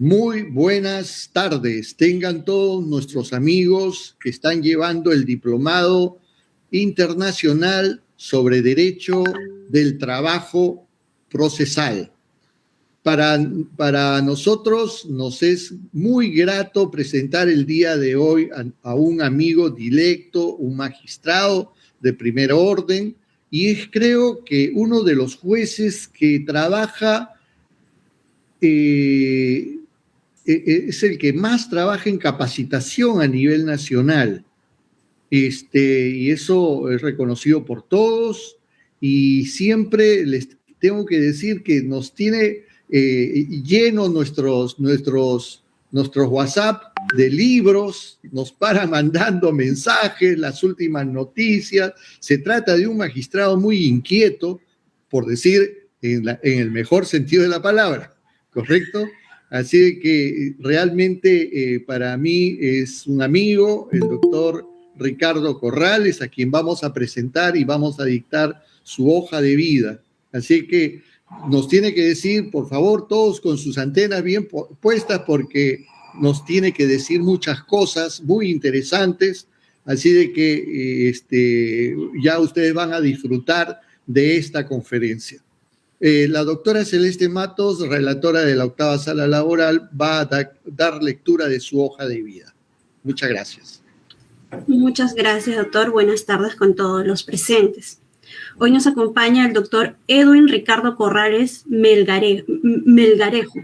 Muy buenas tardes. Tengan todos nuestros amigos que están llevando el Diplomado Internacional sobre Derecho del Trabajo Procesal. Para nosotros nos es muy grato presentar el día de hoy a un amigo directo, un magistrado de primer orden, y es, creo que, uno de los jueces que trabaja, es el que más trabaja en capacitación a nivel nacional. Y eso es reconocido por todos, y siempre les tengo que decir que nos tiene lleno nuestros WhatsApp de libros, nos para mandando mensajes, las últimas noticias. Se trata de un magistrado muy inquieto, por decir en el mejor sentido de la palabra, ¿correcto? Así que realmente para mí es un amigo, el doctor Ricardo Corrales, a quien vamos a presentar y vamos a dictar su hoja de vida. Así que nos tiene que decir, por favor, todos con sus antenas bien puestas, porque nos tiene que decir muchas cosas muy interesantes. Así de que ya ustedes van a disfrutar de esta conferencia. La doctora Celeste Matos, relatora de la 8ª Sala Laboral, va a dar lectura de su hoja de vida. Muchas gracias. Muchas gracias, doctor. Buenas tardes con todos los presentes. Hoy nos acompaña el doctor Edwin Ricardo Corrales Melgarejo.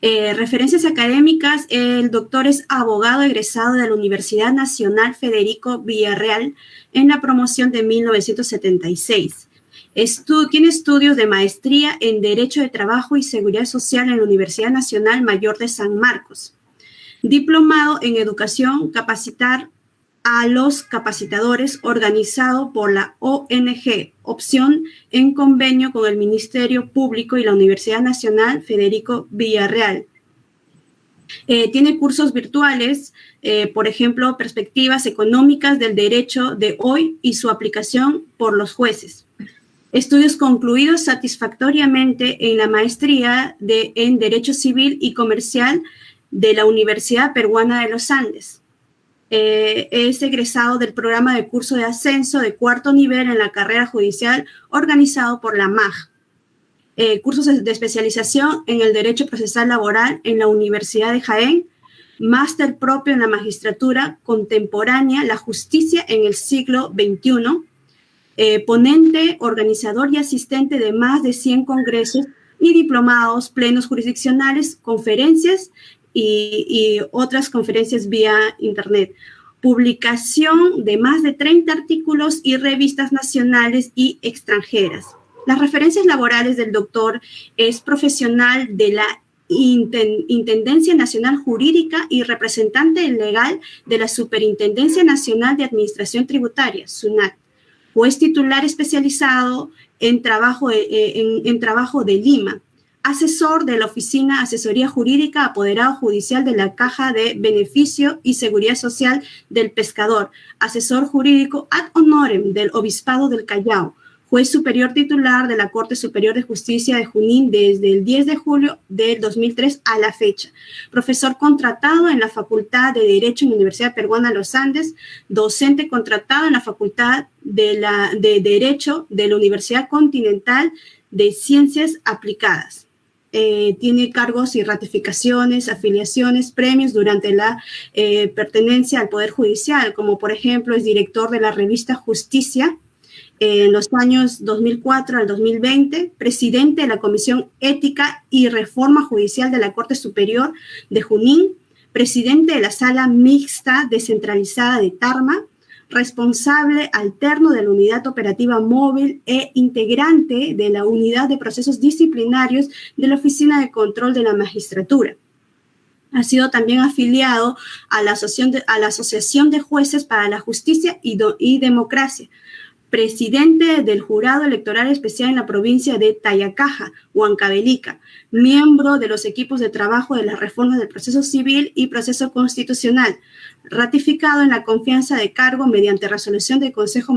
Referencias académicas: el doctor es abogado egresado de la Universidad Nacional Federico Villarreal en la promoción de 1976. Tiene estudios de maestría en Derecho de Trabajo y Seguridad Social en la Universidad Nacional Mayor de San Marcos. Diplomado en Educación Capacitar a los Capacitadores, organizado por la ONG Opción en convenio con el Ministerio Público y la Universidad Nacional Federico Villarreal. Tiene cursos virtuales, por ejemplo, Perspectivas Económicas del Derecho de Hoy y su aplicación por los jueces. Estudios concluidos satisfactoriamente en la maestría en Derecho Civil y Comercial de la Universidad Peruana de los Andes. Es egresado del programa de curso de ascenso de 4º nivel en la carrera judicial organizado por la MAG. Cursos de especialización en el Derecho Procesal Laboral en la Universidad de Jaén. Máster propio en la Magistratura Contemporánea, la Justicia en el siglo XXI. Ponente, organizador y asistente de más de 100 congresos y diplomados, plenos jurisdiccionales, conferencias y otras conferencias vía internet. Publicación de más de 30 artículos y revistas nacionales y extranjeras. Las referencias laborales del doctor: es profesional de la Intendencia Nacional Jurídica y representante legal de la Superintendencia Nacional de Administración Tributaria, SUNAT. Juez titular especializado en trabajo de Lima. Asesor de la Oficina Asesoría Jurídica, apoderado judicial de la Caja de Beneficio y Seguridad Social del Pescador, asesor jurídico ad honorem del Obispado del Callao, juez superior titular de la Corte Superior de Justicia de Junín desde el 10 de julio del 2003 a la fecha, profesor contratado en la Facultad de Derecho en la Universidad Peruana de los Andes, docente contratado en la Facultad de Derecho de la Universidad Continental de Ciencias Aplicadas. Tiene cargos y ratificaciones, afiliaciones, premios durante la pertenencia al Poder Judicial, como por ejemplo es director de la revista Justicia en los años 2004 al 2020, presidente de la Comisión Ética y Reforma Judicial de la Corte Superior de Junín, presidente de la Sala Mixta Descentralizada de Tarma, responsable alterno de la Unidad Operativa Móvil e integrante de la Unidad de Procesos Disciplinarios de la Oficina de Control de la Magistratura. Ha sido también afiliado a la Asociación de Jueces para la Justicia y Democracia, presidente del Jurado Electoral Especial en la provincia de Tayacaja, Huancavelica, miembro de los equipos de trabajo de las reformas del proceso civil y proceso constitucional, ratificado en la confianza de cargo mediante resolución del Consejo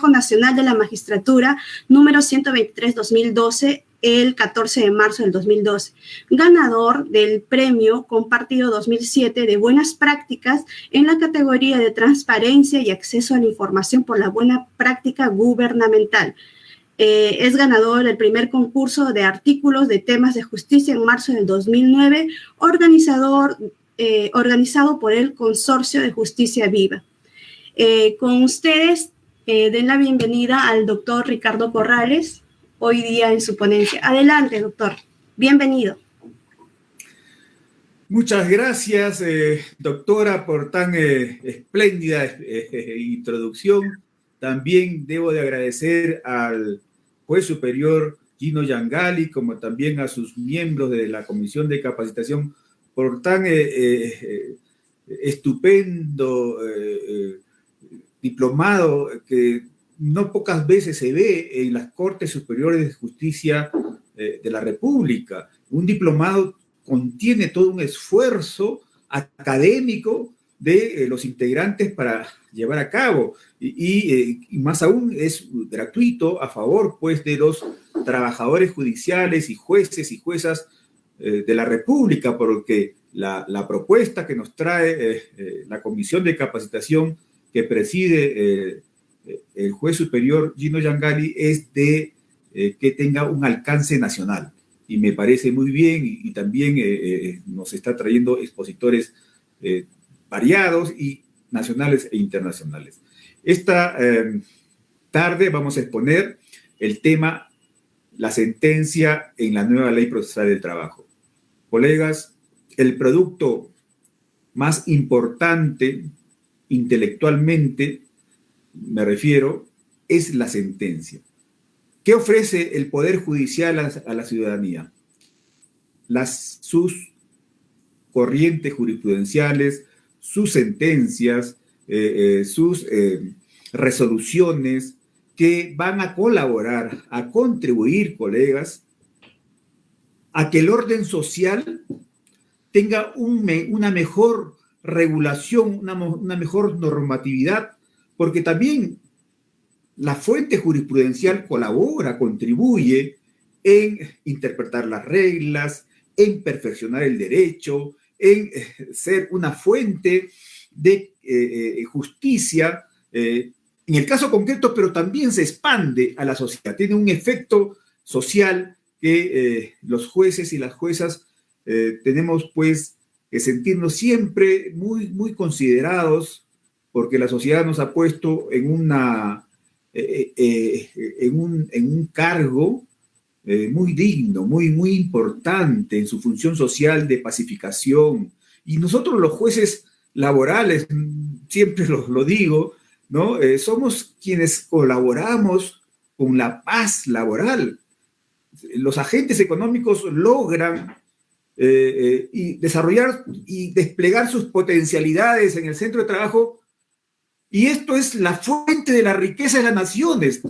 Nacional de la Magistratura número 123-2012 el 14 de marzo del 2012, ganador del premio Compartido 2007 de Buenas Prácticas en la categoría de Transparencia y Acceso a la Información por la Buena Práctica Gubernamental. Es ganador del primer concurso de artículos de temas de justicia en marzo del 2009, organizado por el Consorcio de Justicia Viva. Con ustedes, den la bienvenida al doctor Ricardo Corrales, hoy día en su ponencia. Adelante, doctor. Bienvenido. Muchas gracias, doctora, por tan espléndida introducción. También debo de agradecer al juez superior Gino Yangali, como también a sus miembros de la Comisión de Capacitación, por tan estupendo diplomado que no pocas veces se ve en las Cortes Superiores de Justicia de la República. Un diplomado contiene todo un esfuerzo académico de los integrantes para llevar a cabo y más aún es gratuito a favor pues de los trabajadores judiciales y jueces y juezas de la República, porque la propuesta que nos trae la Comisión de Capacitación que preside el juez superior Gino Yangali es de que tenga un alcance nacional. Y me parece muy bien y también nos está trayendo expositores variados y nacionales e internacionales. Esta tarde vamos a exponer el tema la sentencia en la nueva ley procesal del trabajo. Colegas, el producto más importante intelectualmente, me refiero, es la sentencia. ¿Qué ofrece el Poder Judicial a la ciudadanía? Sus corrientes jurisprudenciales, sus sentencias, sus resoluciones que van a colaborar, a contribuir, colegas, a que el orden social tenga una mejor regulación, una mejor normatividad, porque también la fuente jurisprudencial colabora, contribuye en interpretar las reglas, en perfeccionar el derecho, en ser una fuente de justicia, en el caso concreto, pero también se expande a la sociedad, tiene un efecto social que los jueces y las juezas tenemos pues que sentirnos siempre muy, muy considerados, porque la sociedad nos ha puesto en un cargo muy digno, muy, muy importante en su función social de pacificación. Y nosotros los jueces laborales, siempre lo digo, ¿no? Somos quienes colaboramos con la paz laboral. Los agentes económicos logran y desarrollar y desplegar sus potencialidades en el centro de trabajo, y esto es la fuente de la riqueza de las naciones,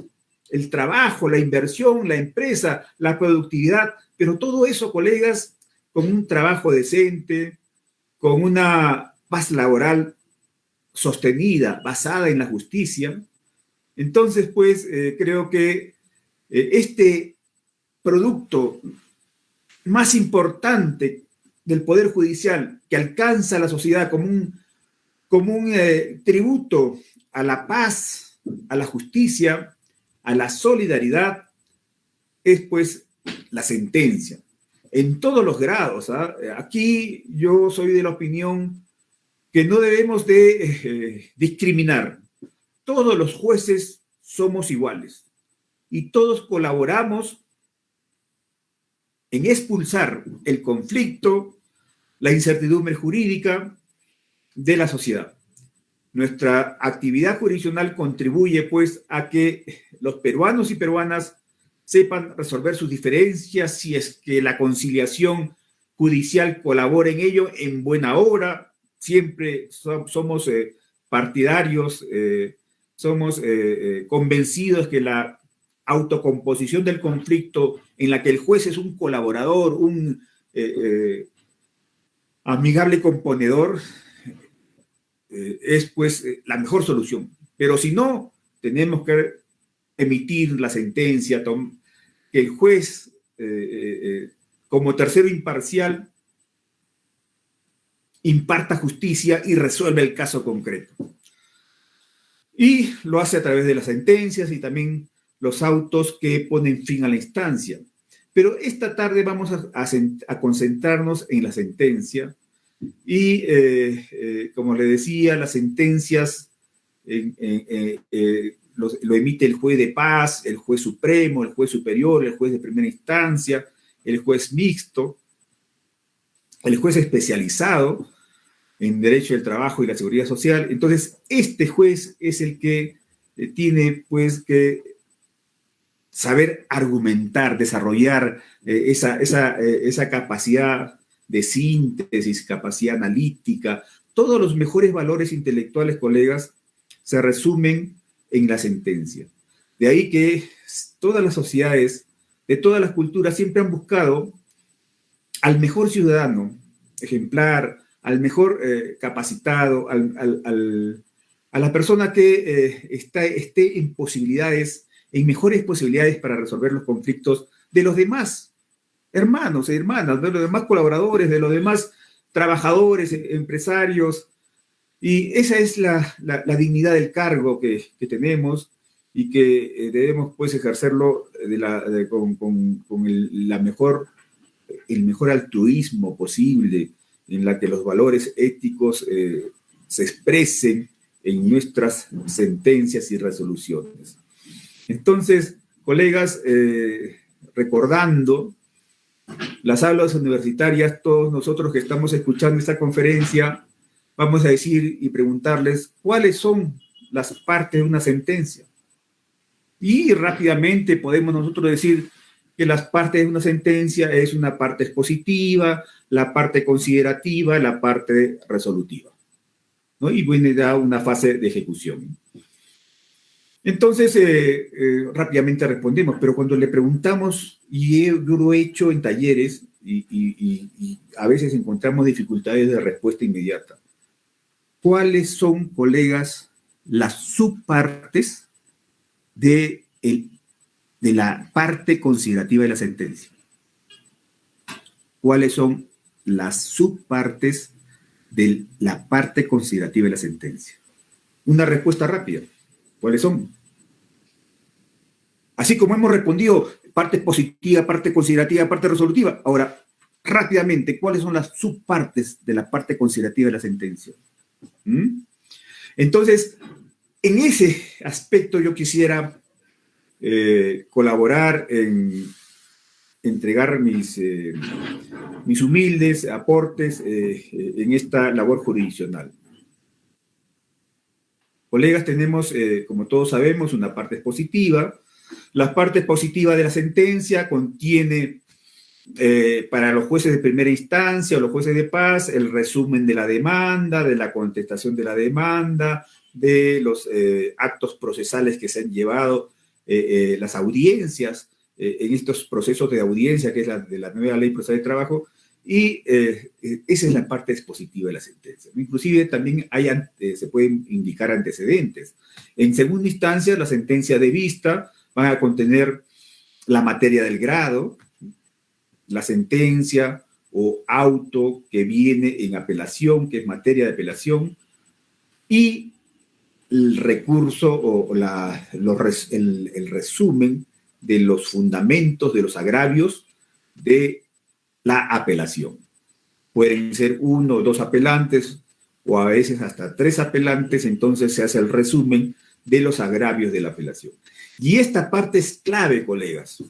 el trabajo, la inversión, la empresa, la productividad, pero todo eso, colegas, con un trabajo decente, con una paz laboral sostenida, basada en la justicia. Entonces, pues, creo que este producto más importante del Poder Judicial que alcanza a la sociedad como un tributo a la paz, a la justicia, a la solidaridad, es pues la sentencia, en todos los grados. Aquí yo soy de la opinión que no debemos de discriminar. Todos los jueces somos iguales y todos colaboramos en expulsar el conflicto, la incertidumbre jurídica de la sociedad. Nuestra actividad jurisdiccional contribuye, pues, a que los peruanos y peruanas sepan resolver sus diferencias si es que la conciliación judicial colabora en ello en buena obra. Siempre somos partidarios, somos convencidos que la autocomposición del conflicto en la que el juez es un colaborador, un amigable componedor, es pues la mejor solución. Pero si no, tenemos que emitir la sentencia, que el juez como tercero imparcial, imparta justicia y resuelve el caso concreto. Y lo hace a través de las sentencias y también los autos que ponen fin a la instancia. Pero esta tarde vamos a concentrarnos en la sentencia y, como le decía, las sentencias lo emite el juez de paz, el juez supremo, el juez superior, el juez de primera instancia, el juez mixto, el juez especializado en Derecho del Trabajo y la Seguridad Social. Entonces, este juez es el que tiene, pues, que saber argumentar, desarrollar esa capacidad de síntesis, capacidad analítica. Todos los mejores valores intelectuales, colegas, se resumen en la sentencia. De ahí que todas las sociedades, de todas las culturas, siempre han buscado al mejor ciudadano ejemplar, al mejor capacitado, a la persona que esté en posibilidades, en mejores posibilidades para resolver los conflictos de los demás hermanos y hermanas, de los demás colaboradores, de los demás trabajadores, empresarios. Y esa es la dignidad del cargo que tenemos y que debemos, pues, ejercerlo con el mejor altruismo posible, en la que los valores éticos se expresen en nuestras sentencias y resoluciones. Entonces, colegas, recordando las aulas universitarias, todos nosotros que estamos escuchando esta conferencia, vamos a decir y preguntarles cuáles son las partes de una sentencia. Y rápidamente podemos nosotros decir que las partes de una sentencia es una parte expositiva, la parte considerativa, la parte resolutiva, ¿no? Y viene ya una fase de ejecución. Entonces, rápidamente respondemos, pero cuando le preguntamos, y yo lo he hecho en talleres, y a veces encontramos dificultades de respuesta inmediata. ¿Cuáles son, colegas, las subpartes de la parte considerativa de la sentencia? ¿Cuáles son las subpartes de la parte considerativa de la sentencia? Una respuesta rápida. ¿Cuáles son? Así como hemos respondido parte positiva, parte considerativa, parte resolutiva. Ahora, rápidamente, ¿cuáles son las subpartes de la parte considerativa de la sentencia? Entonces, en ese aspecto yo quisiera colaborar en entregar mis humildes aportes en esta labor jurisdiccional. Colegas, tenemos, como todos sabemos, una parte expositiva. La parte expositiva de la sentencia contiene, para los jueces de primera instancia o los jueces de paz, el resumen de la demanda, de la contestación de la demanda, de los actos procesales que se han llevado, las audiencias, en estos procesos de audiencia, que es de la nueva ley procesal de trabajo, y esa es la parte expositiva de la sentencia. Inclusive también se pueden indicar antecedentes. En segunda instancia, la sentencia de vista va a contener la materia del grado, la sentencia o auto que viene en apelación, que es materia de apelación, y el recurso o el resumen de los fundamentos, de los agravios de la apelación. Pueden ser 1 o 2 apelantes, o a veces hasta 3 apelantes, entonces se hace el resumen de los agravios de la apelación. Y esta parte es clave, colegas.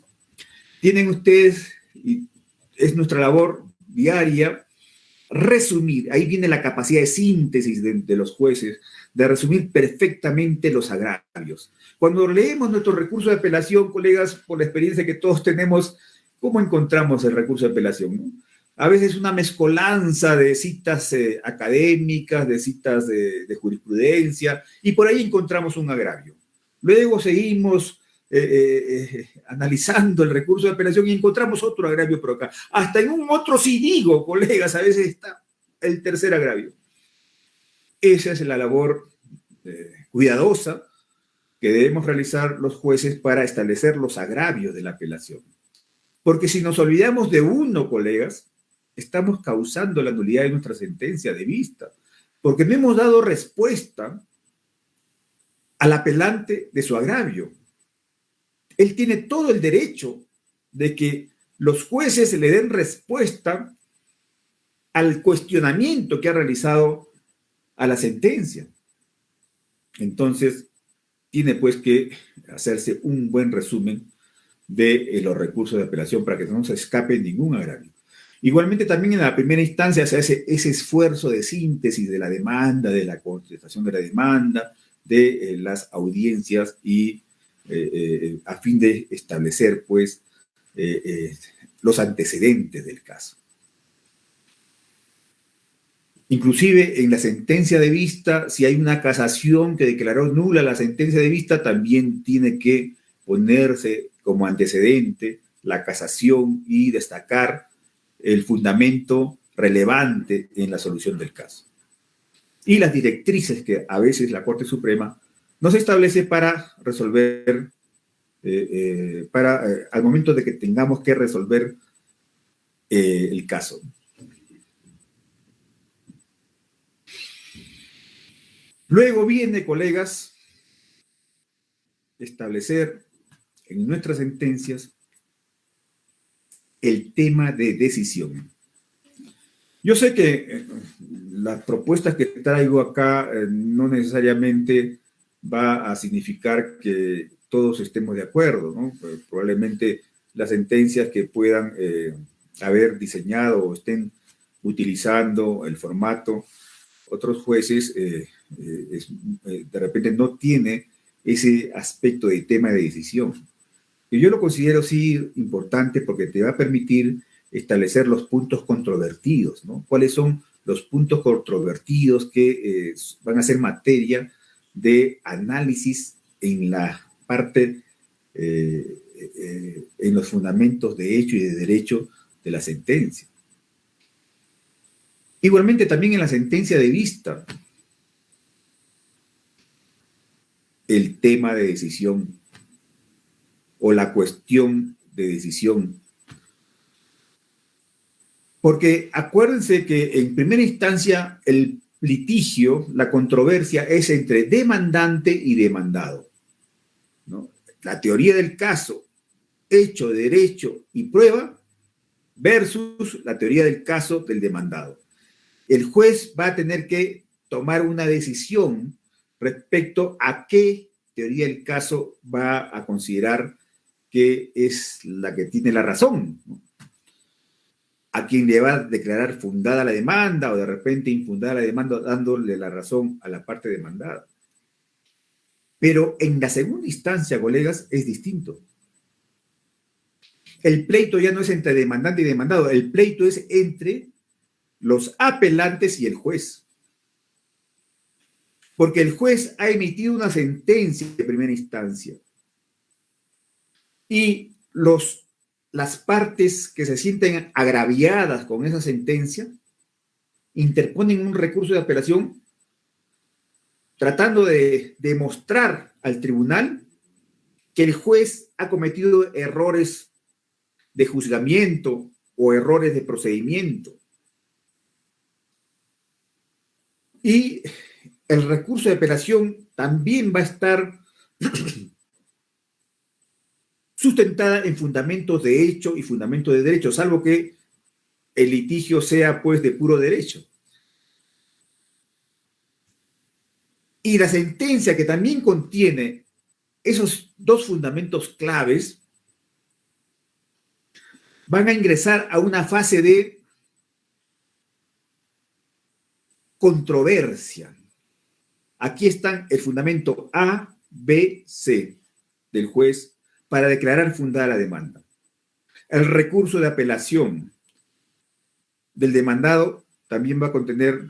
Tienen ustedes, y es nuestra labor diaria, resumir. Ahí viene la capacidad de síntesis de los jueces, de resumir perfectamente los agravios. Cuando leemos nuestro recurso de apelación, colegas, por la experiencia que todos tenemos, ¿cómo encontramos el recurso de apelación, no? A veces una mezcolanza de citas académicas, de citas de jurisprudencia, y por ahí encontramos un agravio. Luego seguimos analizando el recurso de apelación y encontramos otro agravio por acá. Hasta en un otro sí digo, colegas, a veces está el tercer agravio. Esa es la labor cuidadosa que debemos realizar los jueces para establecer los agravios de la apelación. Porque si nos olvidamos de uno, colegas, estamos causando la nulidad de nuestra sentencia de vista, porque no hemos dado respuesta al apelante de su agravio. Él tiene todo el derecho de que los jueces le den respuesta al cuestionamiento que ha realizado a la sentencia. Entonces, tiene pues que hacerse un buen resumen de los recursos de apelación para que no se escape ningún agravio. Igualmente, también en la primera instancia se hace ese esfuerzo de síntesis de la demanda, de la contestación de la demanda, de las audiencias y a fin de establecer, pues, los antecedentes del caso. Inclusive en la sentencia de vista, si hay una casación que declaró nula la sentencia de vista, también tiene que ponerse como antecedente la casación y destacar el fundamento relevante en la solución del caso. Y las directrices que a veces la Corte Suprema nos establece para resolver, al momento de que tengamos que resolver el caso. Luego viene, colegas, establecer en nuestras sentencias el tema de decisión. Yo sé que las propuestas que traigo acá no necesariamente va a significar que todos estemos de acuerdo, ¿no? Probablemente las sentencias que puedan haber diseñado o estén utilizando el formato, otros jueces de repente no tiene ese aspecto de tema de decisión. Y yo lo considero sí importante porque te va a permitir establecer los puntos controvertidos, ¿no? ¿Cuáles son los puntos controvertidos que van a ser materia de análisis en la parte, en los fundamentos de hecho y de derecho de la sentencia? Igualmente también en la sentencia de vista, el tema de decisión o la cuestión de decisión. Porque acuérdense que en primera instancia el litigio, la controversia es entre demandante y demandado, ¿no? La teoría del caso, hecho, derecho y prueba versus la teoría del caso del demandado. El juez va a tener que tomar una decisión respecto a qué teoría del caso va a considerar que es la que tiene la razón, ¿no? A quien le va a declarar fundada la demanda o de repente infundada la demanda, dándole la razón a la parte demandada. Pero en la segunda instancia, colegas, es distinto. El pleito ya no es entre demandante y demandado, el pleito es entre los apelantes y el juez. Porque el juez ha emitido una sentencia de primera instancia y las partes que se sienten agraviadas con esa sentencia interponen un recurso de apelación tratando de demostrar al tribunal que el juez ha cometido errores de juzgamiento o errores de procedimiento. Y el recurso de apelación también va a estar sustentada en fundamentos de hecho y fundamentos de derecho, salvo que el litigio sea pues de puro derecho. Y la sentencia, que también contiene esos dos fundamentos claves, van a ingresar a una fase de controversia. Aquí están el fundamento A, B, C del juez para declarar fundada la demanda. El recurso de apelación del demandado también va a contener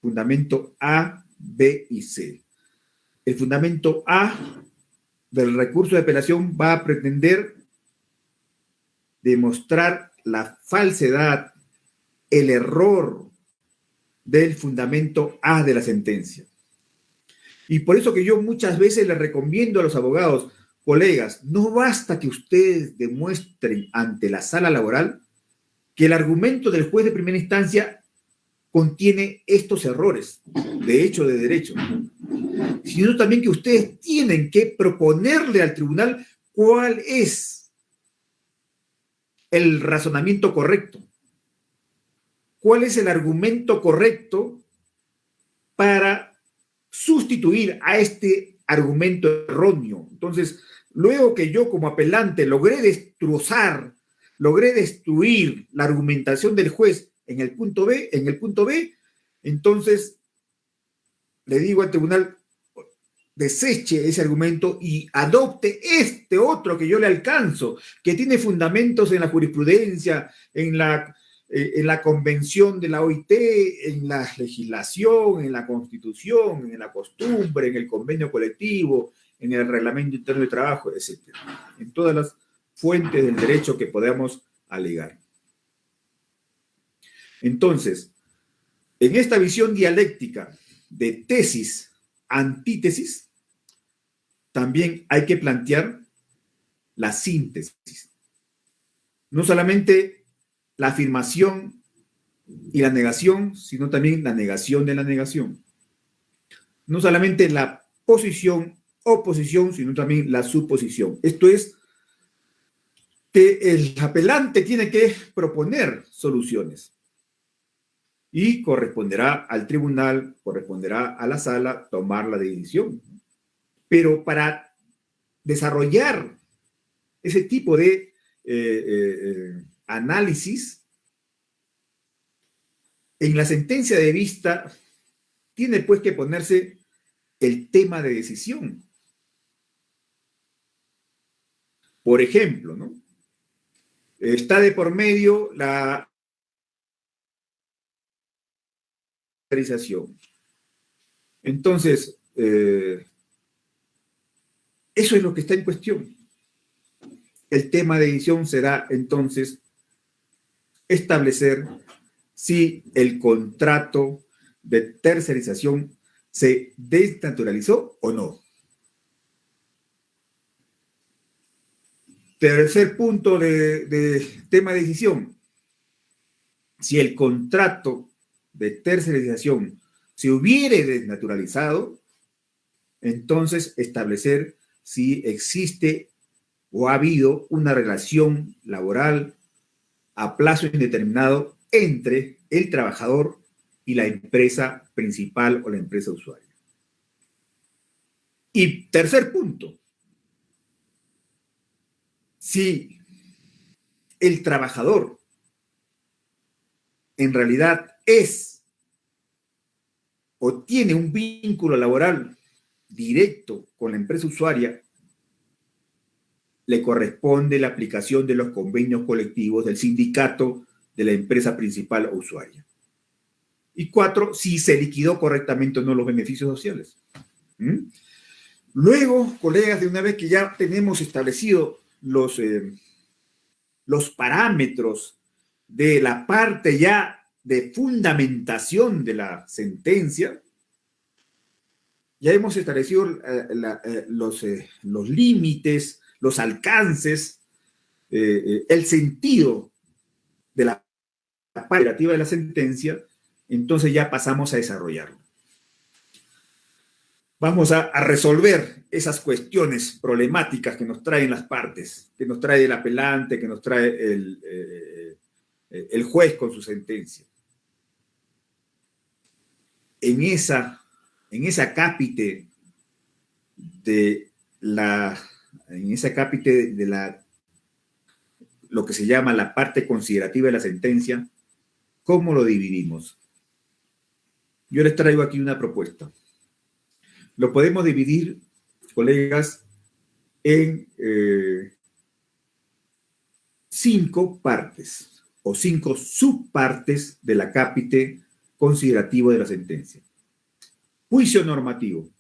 fundamento A, B y C. El fundamento A del recurso de apelación va a pretender demostrar la falsedad, el error del fundamento A de la sentencia. Y por eso que yo muchas veces les recomiendo a los abogados, colegas, no basta que ustedes demuestren ante la sala laboral que el argumento del juez de primera instancia contiene estos errores de hecho de derecho, sino también que ustedes tienen que proponerle al tribunal cuál es el razonamiento correcto, cuál es el argumento correcto para sustituir a este argumento erróneo. Entonces, luego que yo como apelante logré destruir la argumentación del juez en el punto B, entonces le digo al tribunal, deseche ese argumento y adopte este otro que yo le alcanzo, que tiene fundamentos en la jurisprudencia, en la convención de la OIT, en la legislación, en la constitución, en la costumbre, en el convenio colectivo, en el reglamento interno de trabajo, etc. En todas las fuentes del derecho que podamos alegar. Entonces, en esta visión dialéctica de tesis, antítesis, también hay que plantear la síntesis. No solamente la afirmación y la negación, sino también la negación de la negación. No solamente la posición, oposición, sino también la suposición. Esto es que el apelante tiene que proponer soluciones y corresponderá al tribunal, corresponderá a la sala tomar la decisión. Pero para desarrollar ese tipo de análisis, en la sentencia de vista tiene pues que ponerse el tema de decisión. Por ejemplo, ¿no? Está de por medio la autorización. Entonces, eso es lo que está en cuestión. El tema de decisión será entonces establecer si el contrato de tercerización se desnaturalizó o no. Tercer punto de tema de decisión. Si el contrato de tercerización se hubiere desnaturalizado, entonces establecer si existe o ha habido una relación laboral a plazo indeterminado entre el trabajador y la empresa principal o la empresa usuaria. Y tercer punto, si el trabajador en realidad es o tiene un vínculo laboral directo con la empresa usuaria, le corresponde la aplicación de los convenios colectivos del sindicato de la empresa principal o usuaria. Y 4, si se liquidó correctamente o no los beneficios sociales. Luego, colegas, de una vez que ya tenemos establecido los parámetros de la parte ya de fundamentación de la sentencia, ya hemos establecido los límites, los alcances, el sentido de la parte operativa de la sentencia, entonces ya pasamos a desarrollarlo. Vamos a resolver esas cuestiones problemáticas que nos traen las partes, que nos trae el apelante, que nos trae el juez con su sentencia. En esa cápite de lo que se llama la parte considerativa de la sentencia, ¿cómo lo dividimos? Yo les traigo aquí una propuesta. Lo podemos dividir, colegas, en 5 partes o 5 subpartes de la cápite considerativo de la sentencia. Juicio normativo,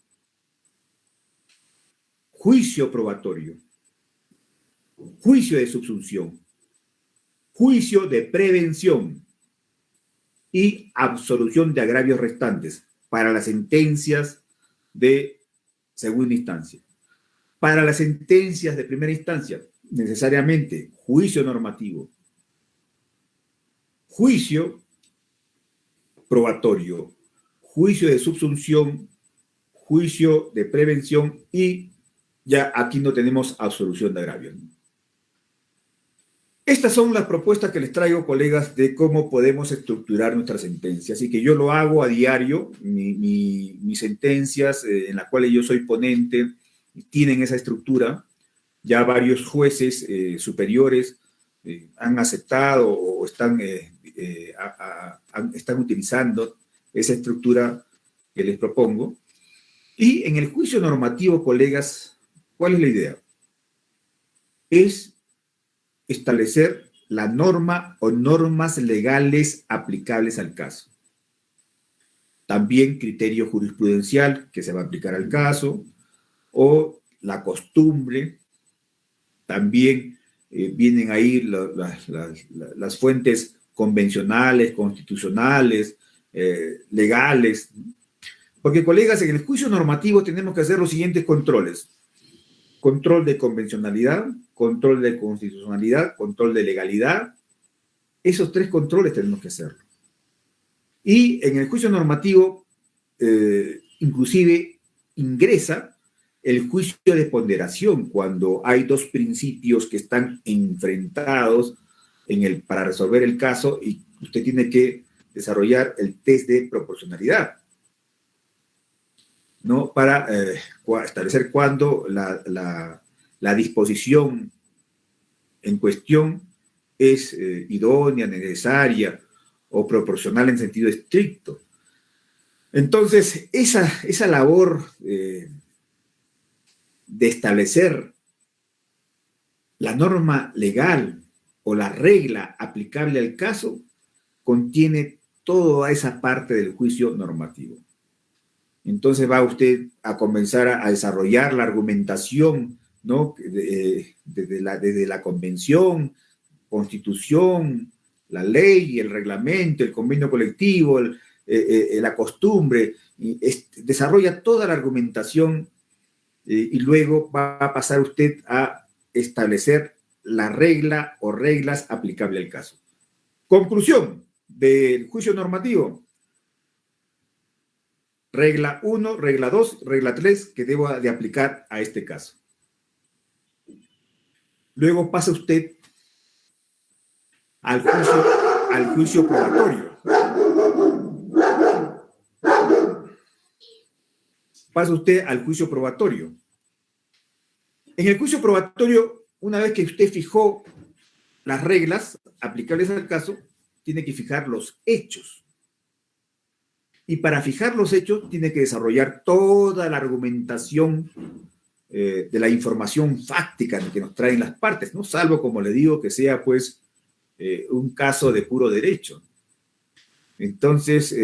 juicio probatorio, juicio de subsunción, juicio de prevención y absolución de agravios restantes para las sentencias de segunda instancia. Para las sentencias de primera instancia, necesariamente juicio normativo, juicio probatorio, juicio de subsunción, juicio de prevención y ya aquí no tenemos absolución de agravio. Estas son las propuestas que les traigo, colegas, de cómo podemos estructurar nuestra sentencia. Así que yo lo hago a diario, mis sentencias en las cuales yo soy ponente tienen esa estructura. Ya varios jueces superiores han aceptado o están utilizando esa estructura que les propongo. Y en el juicio normativo, colegas, ¿cuál es la idea? Es establecer la norma o normas legales aplicables al caso. También criterio jurisprudencial que se va a aplicar al caso, o la costumbre. También vienen ahí las fuentes convencionales, constitucionales, legales. Porque, colegas, en el juicio normativo tenemos que hacer los siguientes controles. Control de convencionalidad, control de constitucionalidad, control de legalidad. Esos 3 controles tenemos que hacerlo. Y en el juicio normativo, inclusive, ingresa el juicio de ponderación cuando hay 2 principios que están enfrentados para resolver el caso y usted tiene que desarrollar el test de proporcionalidad, ¿no? Para establecer cuándo la disposición en cuestión es idónea, necesaria o proporcional en sentido estricto. Entonces, esa labor de establecer la norma legal o la regla aplicable al caso contiene toda esa parte del juicio normativo. Entonces va usted a comenzar a desarrollar la argumentación, ¿no? Desde la convención, constitución, la ley, el reglamento, el convenio colectivo, la costumbre, desarrolla toda la argumentación y luego va a pasar usted a establecer la regla o reglas aplicables al caso. Conclusión del juicio normativo. Regla 1, regla 2, regla 3 que debo de aplicar a este caso. Luego pasa usted al juicio probatorio. Pasa usted al juicio probatorio. En el juicio probatorio, una vez que usted fijó las reglas aplicables al caso, tiene que fijar los hechos. Y para fijar los hechos, tiene que desarrollar toda la argumentación de la información fáctica que nos traen las partes, ¿no? Salvo, como le digo, que sea, pues, un caso de puro derecho. Entonces,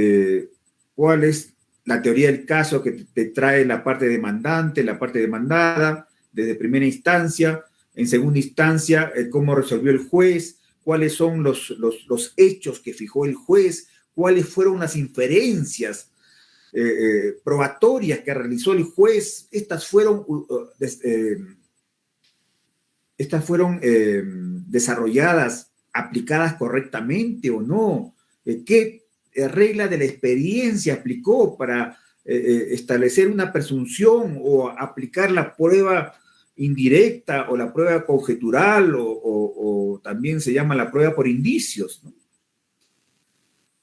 ¿cuál es la teoría del caso que te trae la parte demandante, la parte demandada, desde primera instancia, en segunda instancia, cómo resolvió el juez, cuáles son los hechos que fijó el juez, cuáles fueron las inferencias probatorias que realizó el juez? Estas fueron desarrolladas, aplicadas correctamente o no. ¿Qué regla de la experiencia aplicó para establecer una presunción o aplicar la prueba indirecta o la prueba conjetural o también se llama la prueba por indicios, ¿no?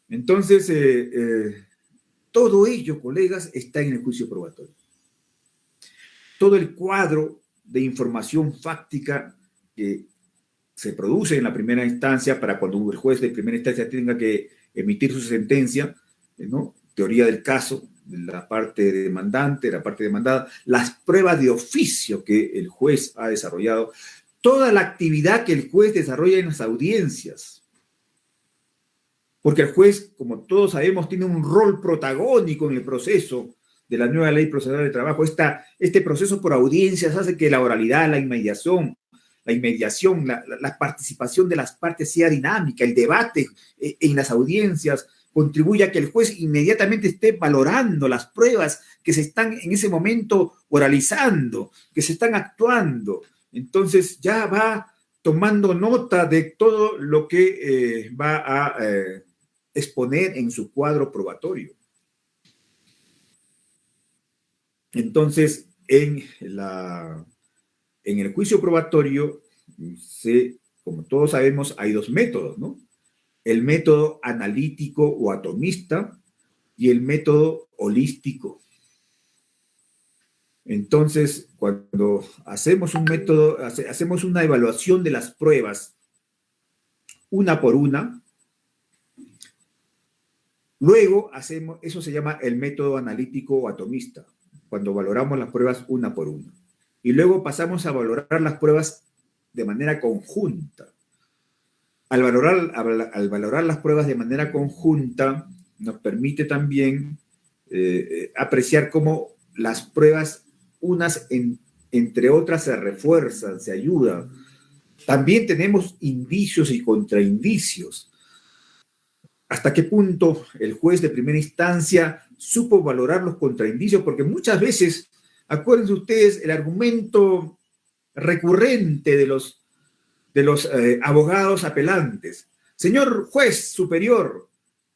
Entonces, todo ello, colegas, está en el juicio probatorio. Todo el cuadro de información fáctica que se produce en la primera instancia para cuando el juez de primera instancia tenga que emitir su sentencia, ¿no? Teoría del caso, la parte demandante, la parte demandada, las pruebas de oficio que el juez ha desarrollado, toda la actividad que el juez desarrolla en las audiencias. Porque el juez, como todos sabemos, tiene un rol protagónico en el proceso de la nueva ley procesal de trabajo. Este proceso por audiencias hace que la oralidad, la inmediación, la participación de las partes sea dinámica, el debate en las audiencias contribuye a que el juez inmediatamente esté valorando las pruebas que se están en ese momento oralizando, que se están actuando. Entonces ya va tomando nota de todo lo que va a exponer en su cuadro probatorio. Entonces, en el juicio probatorio, como todos sabemos, hay dos métodos, ¿no? El método analítico o atomista y el método holístico. Entonces, cuando hacemos hacemos una evaluación de las pruebas una por una, luego eso se llama el método analítico o atomista, cuando valoramos las pruebas una por una. Y luego pasamos a valorar las pruebas de manera conjunta. Al valorar las pruebas de manera conjunta, nos permite también apreciar cómo las pruebas, unas entre otras, se refuerzan, se ayudan. También tenemos indicios y contraindicios. ¿Hasta qué punto el juez de primera instancia supo valorar los contraindicios? Porque muchas veces, acuérdense ustedes, el argumento recurrente de los abogados apelantes: señor juez superior,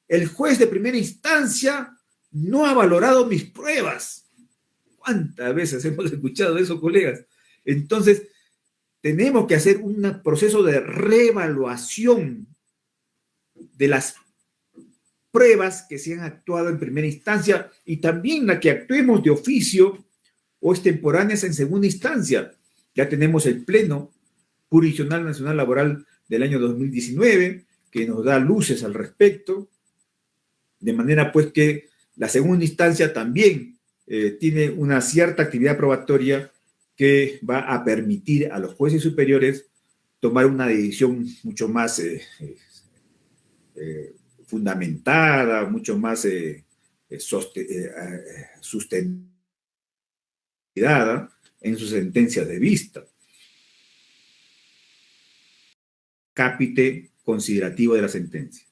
el juez de primera instancia no ha valorado mis pruebas. ¿Cuántas veces hemos escuchado eso, colegas? Entonces, tenemos que hacer un proceso de reevaluación de las pruebas que se han actuado en primera instancia y también la que actuemos de oficio o extemporáneas en segunda instancia. Ya tenemos el Pleno Jurisdiccional Nacional Laboral del año 2019, que nos da luces al respecto, de manera pues que la segunda instancia también tiene una cierta actividad probatoria que va a permitir a los jueces superiores tomar una decisión mucho más fundamentada, mucho más sustentada en sus sentencias de vista. Cápite considerativo de la sentencia.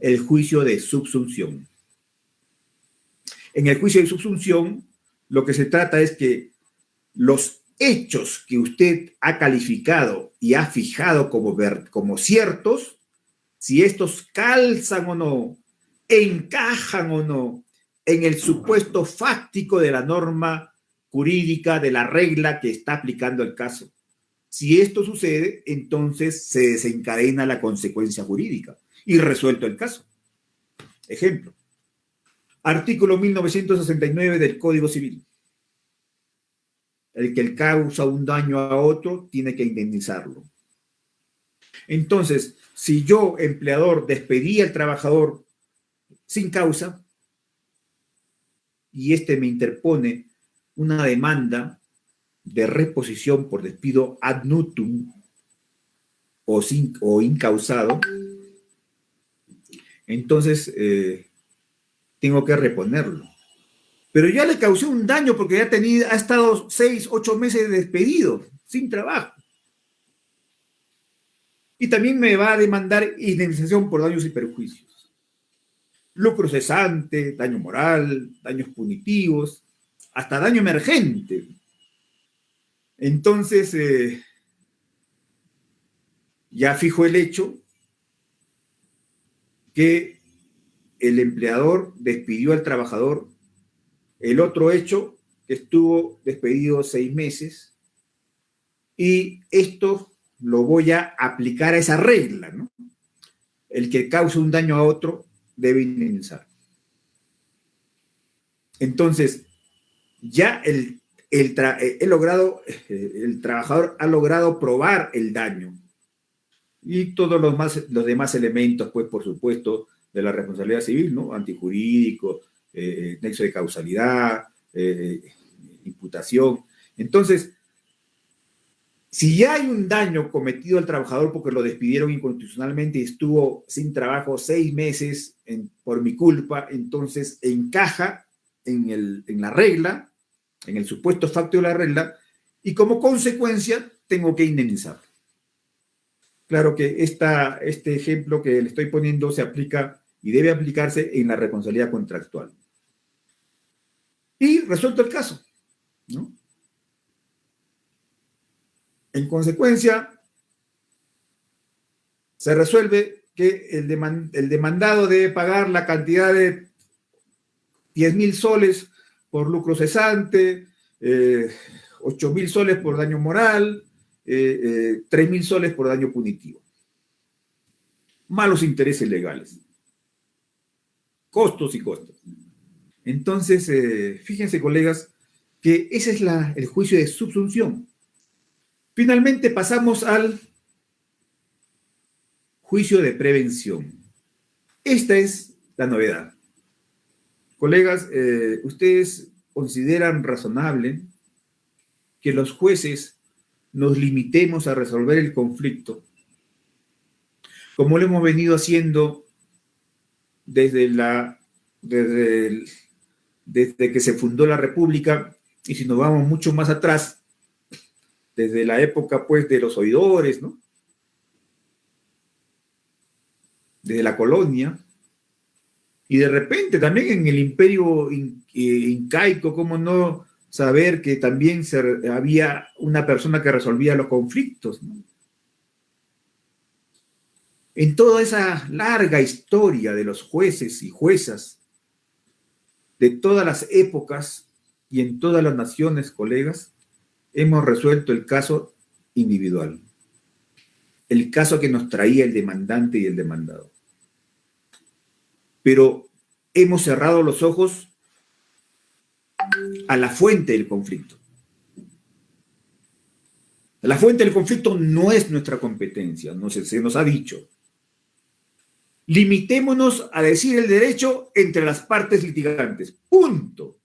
El juicio de subsunción. En el juicio de subsunción, lo que se trata es que los hechos que usted ha calificado y ha fijado como ciertos, si estos calzan o no, encajan o no en el supuesto fáctico de la norma jurídica, de la regla que está aplicando el caso. Si esto sucede, entonces se desencadena la consecuencia jurídica y resuelto el caso. Ejemplo, artículo 1969 del Código Civil. El que causa un daño a otro tiene que indemnizarlo. Entonces, si yo, empleador, despedí al trabajador sin causa y me interpone una demanda de reposición por despido ad nutum o incausado, entonces tengo que reponerlo. Pero ya le causé un daño porque ha estado 6, 8 meses despedido, sin trabajo. Y también me va a demandar indemnización por daños y perjuicios. Lucro cesante, daño moral, daños punitivos, hasta daño emergente. Entonces, ya fijo el hecho que el empleador despidió al trabajador. El otro hecho, que estuvo despedido 6 meses, y esto lo voy a aplicar a esa regla, ¿no? El que cause un daño a otro debe indemnizar. Entonces, ya el trabajador ha logrado probar el daño y todos los demás elementos, pues, por supuesto, de la responsabilidad civil, ¿no? Antijurídico, nexo de causalidad, imputación. Entonces, si ya hay un daño cometido al trabajador porque lo despidieron inconstitucionalmente y estuvo sin trabajo 6 meses por mi culpa, entonces encaja en la regla, en el supuesto facto de la regla, y como consecuencia tengo que indemnizar. Claro que este ejemplo que le estoy poniendo se aplica y debe aplicarse en la responsabilidad contractual. Y resuelto el caso, ¿no? En consecuencia, se resuelve que el demandado debe pagar la cantidad de 10.000 soles por lucro cesante, 8.000 soles por daño moral, 3.000 soles por daño punitivo. Malos intereses legales. Costos y costos. Entonces, fíjense, colegas, que ese es el juicio de subsunción. Finalmente pasamos al juicio de prevención. Esta es la novedad. Colegas, ¿ustedes consideran razonable que los jueces nos limitemos a resolver el conflicto como lo hemos venido haciendo desde que se fundó la República, y si nos vamos mucho más atrás, desde la época, pues, de los oidores, ¿no? Desde la colonia, y de repente también en el imperio incaico, ¿cómo no saber que también había una persona que resolvía los conflictos, ¿no? En toda esa larga historia de los jueces y juezas, de todas las épocas y en todas las naciones, colegas, hemos resuelto el caso individual, el caso que nos traía el demandante y el demandado. Pero hemos cerrado los ojos a la fuente del conflicto. La fuente del conflicto no es nuestra competencia, se nos ha dicho. Limitémonos a decir el derecho entre las partes litigantes. Punto.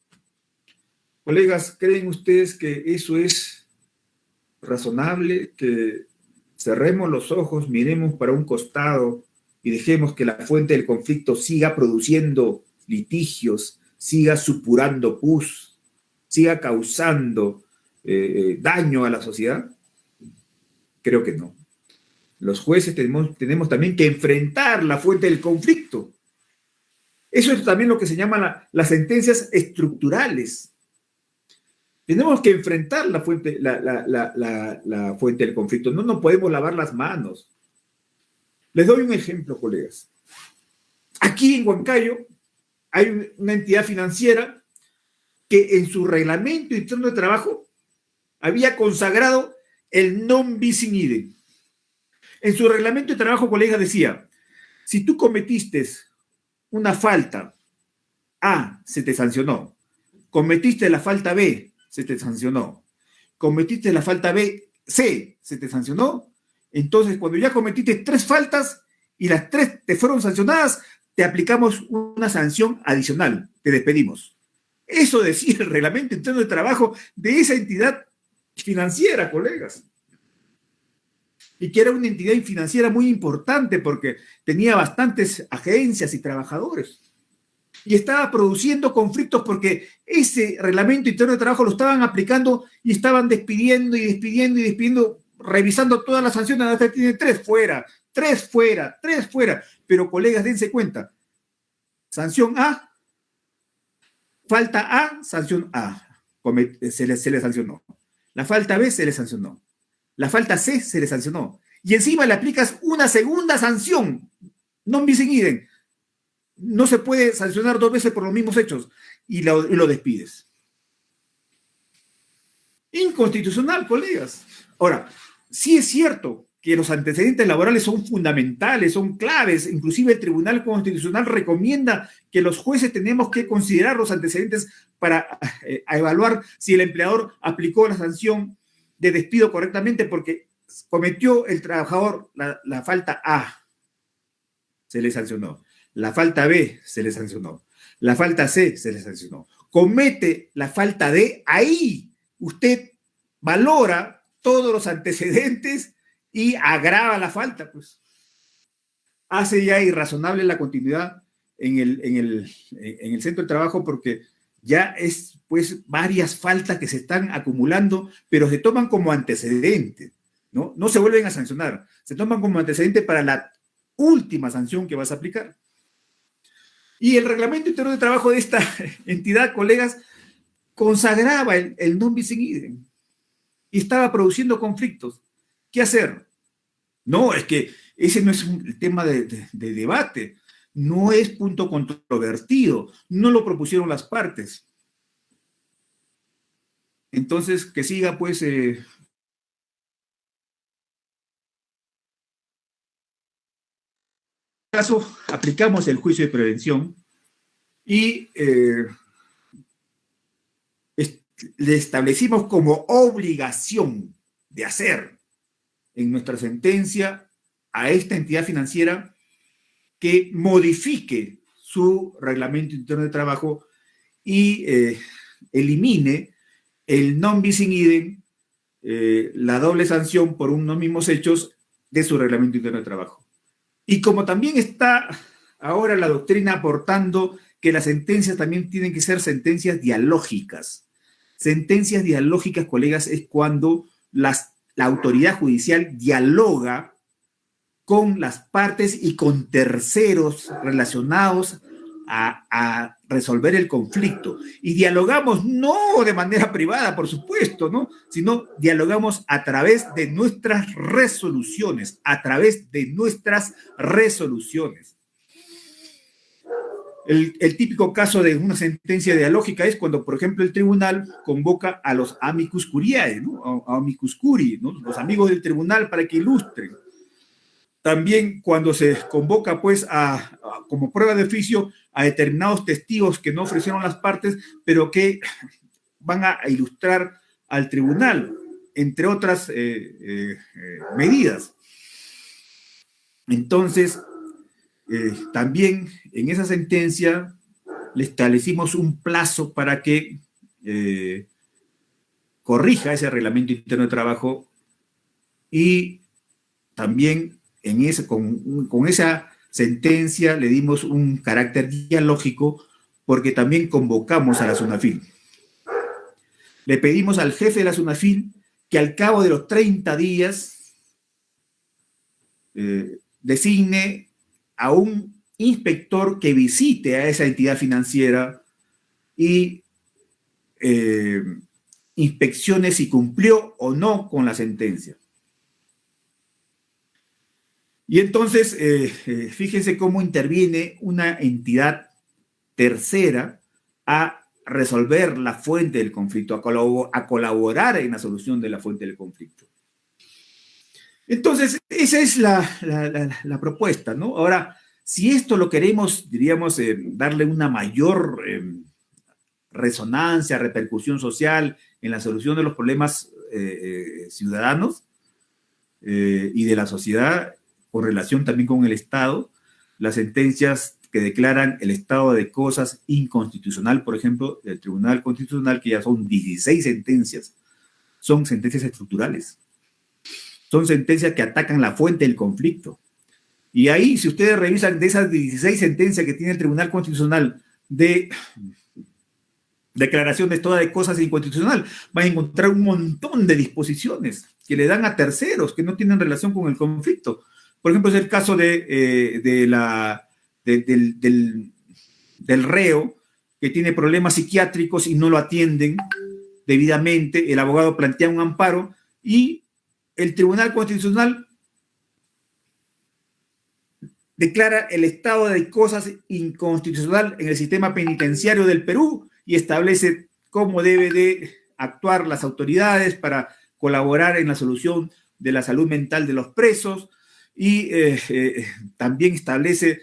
Colegas, ¿creen ustedes que eso es razonable? Que cerremos los ojos, miremos para un costado y dejemos que la fuente del conflicto siga produciendo litigios, siga supurando pus, siga causando daño a la sociedad? Creo que no. Los jueces tenemos también que enfrentar la fuente del conflicto. Eso es también lo que se llama las sentencias estructurales. Tenemos que enfrentar la fuente del conflicto. No nos podemos lavar las manos. Les doy un ejemplo, colegas. Aquí en Huancayo hay una entidad financiera que en su reglamento interno de trabajo había consagrado el non bis in idem. En su reglamento de trabajo, colega, decía, si tú cometiste una falta A, se te sancionó. Cometiste la falta B, se te sancionó. Cometiste la falta B, C, se te sancionó. Entonces, cuando ya cometiste 3 faltas y las 3 te fueron sancionadas, te aplicamos una sanción adicional. Te despedimos. Eso decía el reglamento interno de trabajo de esa entidad financiera, colegas. Y que era una entidad financiera muy importante porque tenía bastantes agencias y trabajadores. Y estaba produciendo conflictos porque ese reglamento interno de trabajo lo estaban aplicando y estaban despidiendo, revisando todas las sanciones. Hasta tiene 3 fuera, 3 fuera, 3 fuera. Pero, colegas, dense cuenta. Sanción A, falta A, sanción A. Se le sancionó. La falta B se le sancionó. La falta C se le sancionó. Y encima le aplicas una segunda sanción. Non bis in idem. No se puede sancionar 2 veces por los mismos hechos. Y lo despides. Inconstitucional, colegas. Ahora, sí es cierto que los antecedentes laborales son fundamentales, son claves. Inclusive el Tribunal Constitucional recomienda que los jueces tenemos que considerar los antecedentes para evaluar si el empleador aplicó la sanción de despido correctamente, porque cometió el trabajador la falta A, se le sancionó. La falta B, se le sancionó. La falta C, se le sancionó. Comete la falta D, ahí usted valora todos los antecedentes y agrava la falta, pues. Hace ya irrazonable la continuidad en el centro de trabajo, porque ya es, pues, varias faltas que se están acumulando, pero se toman como antecedentes, ¿no? No se vuelven a sancionar, se toman como antecedente para la última sanción que vas a aplicar. Y el reglamento interno de trabajo de esta entidad, colegas, consagraba el non bis in idem y estaba produciendo conflictos. ¿Qué hacer? No, es que ese no es el tema de debate, no es punto controvertido, no lo propusieron las partes. Entonces, que siga, pues, caso, aplicamos el juicio de prevención y le establecimos como obligación de hacer en nuestra sentencia a esta entidad financiera que modifique su reglamento interno de trabajo y elimine el non bis in idem, la doble sanción por unos mismos hechos de su reglamento interno de trabajo. Y como también está ahora la doctrina aportando que las sentencias también tienen que ser sentencias dialógicas. Sentencias dialógicas, colegas, es cuando la autoridad judicial dialoga con las partes y con terceros relacionados a resolver el conflicto. Y dialogamos no de manera privada, por supuesto, ¿no? Sino dialogamos a través de nuestras resoluciones, a través de nuestras resoluciones. El típico caso de una sentencia dialógica es cuando, por ejemplo, el tribunal convoca a los amicus curiae, ¿no? A amicus curiae, ¿no? Los amigos del tribunal para que ilustren. También cuando se convoca, pues, como prueba de oficio a determinados testigos que no ofrecieron las partes, pero que van a ilustrar al tribunal, entre otras medidas. Entonces, también en esa sentencia le establecimos un plazo para que corrija ese reglamento interno de trabajo y también con esa sentencia le dimos un carácter dialógico porque también convocamos a la SUNAFIL. Le pedimos al jefe de la SUNAFIL que al cabo de los 30 días designe a un inspector que visite a esa entidad financiera y inspeccione si cumplió o no con la sentencia. Y entonces, fíjense cómo interviene una entidad tercera a resolver la fuente del conflicto, a colaborar en la solución de la fuente del conflicto. Entonces, esa es la propuesta, ¿no? Ahora, si esto lo queremos, diríamos, darle una mayor resonancia, repercusión social en la solución de los problemas ciudadanos y de la sociedad, con relación también con el Estado, las sentencias que declaran el estado de cosas inconstitucional, por ejemplo, del Tribunal Constitucional, que ya son 16 sentencias, son sentencias estructurales. Son sentencias que atacan la fuente del conflicto. Y ahí, si ustedes revisan de esas 16 sentencias que tiene el Tribunal Constitucional de declaración de estado de cosas inconstitucional, van a encontrar un montón de disposiciones que le dan a terceros que no tienen relación con el conflicto. Por ejemplo, es el caso del reo que tiene problemas psiquiátricos y no lo atienden debidamente. El abogado plantea un amparo y el Tribunal Constitucional declara el estado de cosas inconstitucional en el sistema penitenciario del Perú y establece cómo debe de actuar las autoridades para colaborar en la solución de la salud mental de los presos. Y también establece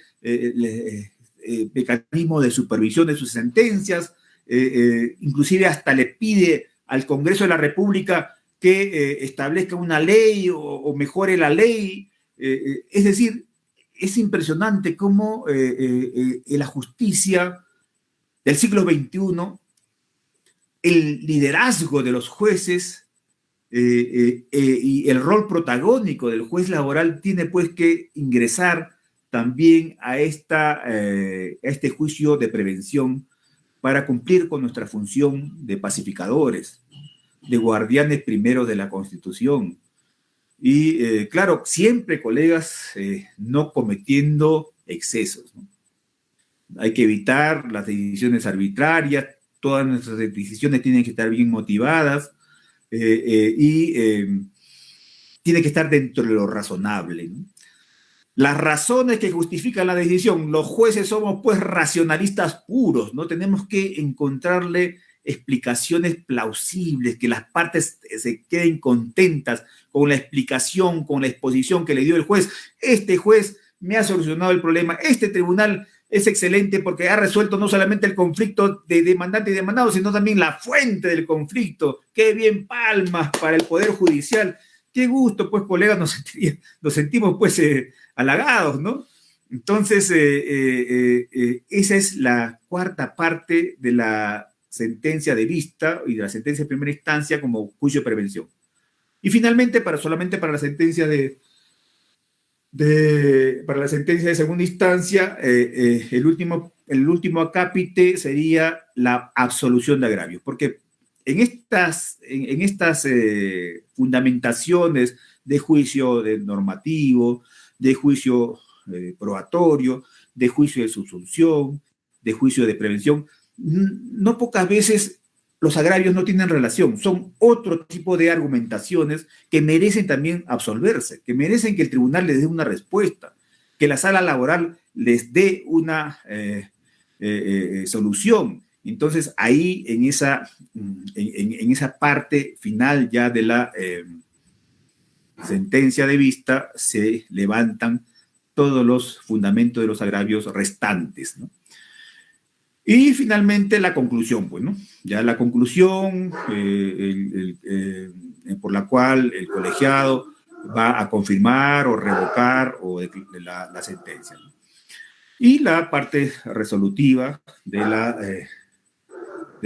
mecanismos de supervisión de sus sentencias, inclusive hasta le pide al Congreso de la República que establezca una ley o mejore la ley. Es decir, es impresionante cómo la justicia del siglo XXI, el liderazgo de los jueces, y el rol protagónico del juez laboral tiene pues que ingresar también a este juicio de prevención para cumplir con nuestra función de pacificadores, de guardianes primeros de la Constitución. Y claro, siempre, colegas, no cometiendo excesos, ¿no? Hay que evitar las decisiones arbitrarias, todas nuestras decisiones tienen que estar bien motivadas y tiene que estar dentro de lo razonable, ¿no? Las razones que justifican la decisión, los jueces somos pues racionalistas puros, ¿no? Tenemos que encontrarle explicaciones plausibles, que las partes se queden contentas con la explicación, con la exposición que le dio el juez. Este juez me ha solucionado el problema, este tribunal es excelente porque ha resuelto no solamente el conflicto de demandante y demandado, sino también la fuente del conflicto. Qué bien, palmas para el Poder Judicial. Qué gusto, pues, colegas, nos sentimos, pues, halagados, ¿no? Entonces, esa es la cuarta parte de la sentencia de vista y de la sentencia de primera instancia como juicio de prevención. Y finalmente, solamente para la sentencia para la sentencia de segunda instancia, el último acápite sería la absolución de agravios, porque en estas fundamentaciones de juicio normativo, de juicio probatorio, de juicio de subsunción, de juicio de prevención, no pocas veces los agravios no tienen relación, son otro tipo de argumentaciones que merecen también absolverse, que merecen que el tribunal les dé una respuesta, que la sala laboral les dé una solución. Entonces, ahí en esa parte final ya de la sentencia de vista se levantan todos los fundamentos de los agravios restantes, ¿no? Y finalmente la conclusión, pues, ¿no? Ya la conclusión por la cual el colegiado va a confirmar o revocar la sentencia, ¿no? Y la parte resolutiva de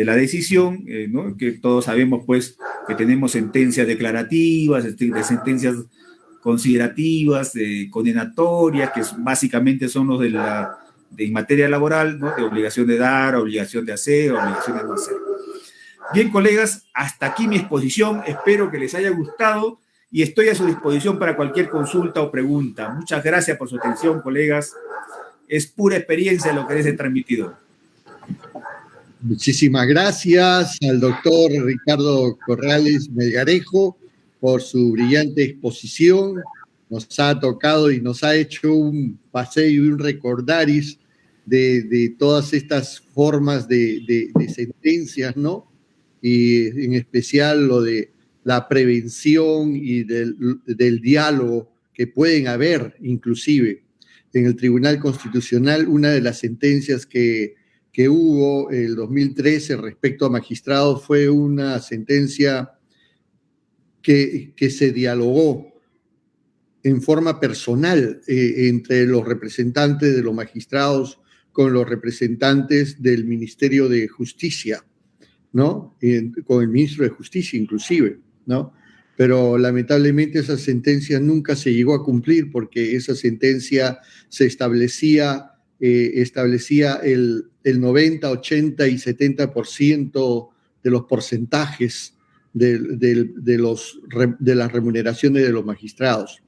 la decisión, ¿no? Que todos sabemos, pues, que tenemos sentencias declarativas, sentencias considerativas, condenatorias, que básicamente son los en materia laboral, ¿no? De obligación de dar, obligación de hacer, obligación de no hacer. Bien, colegas, hasta aquí mi exposición. Espero que les haya gustado y estoy a su disposición para cualquier consulta o pregunta. Muchas gracias por su atención, colegas. Es pura experiencia lo que les he transmitido. Muchísimas gracias al doctor Ricardo Corrales Melgarejo por su brillante exposición. Nos ha tocado y nos ha hecho un paseo y un recordaris de todas estas formas de sentencias, ¿no? Y en especial lo de la prevención y del diálogo que pueden haber, inclusive. En el Tribunal Constitucional, una de las sentencias que hubo el 2013 respecto a magistrados fue una sentencia que se dialogó en forma personal entre los representantes de los magistrados con los representantes del Ministerio de Justicia, ¿no? Con el ministro de Justicia inclusive, ¿no? Pero lamentablemente esa sentencia nunca se llegó a cumplir porque esa sentencia se establecía el 90, 80 y 70% de los porcentajes de las remuneraciones de los magistrados.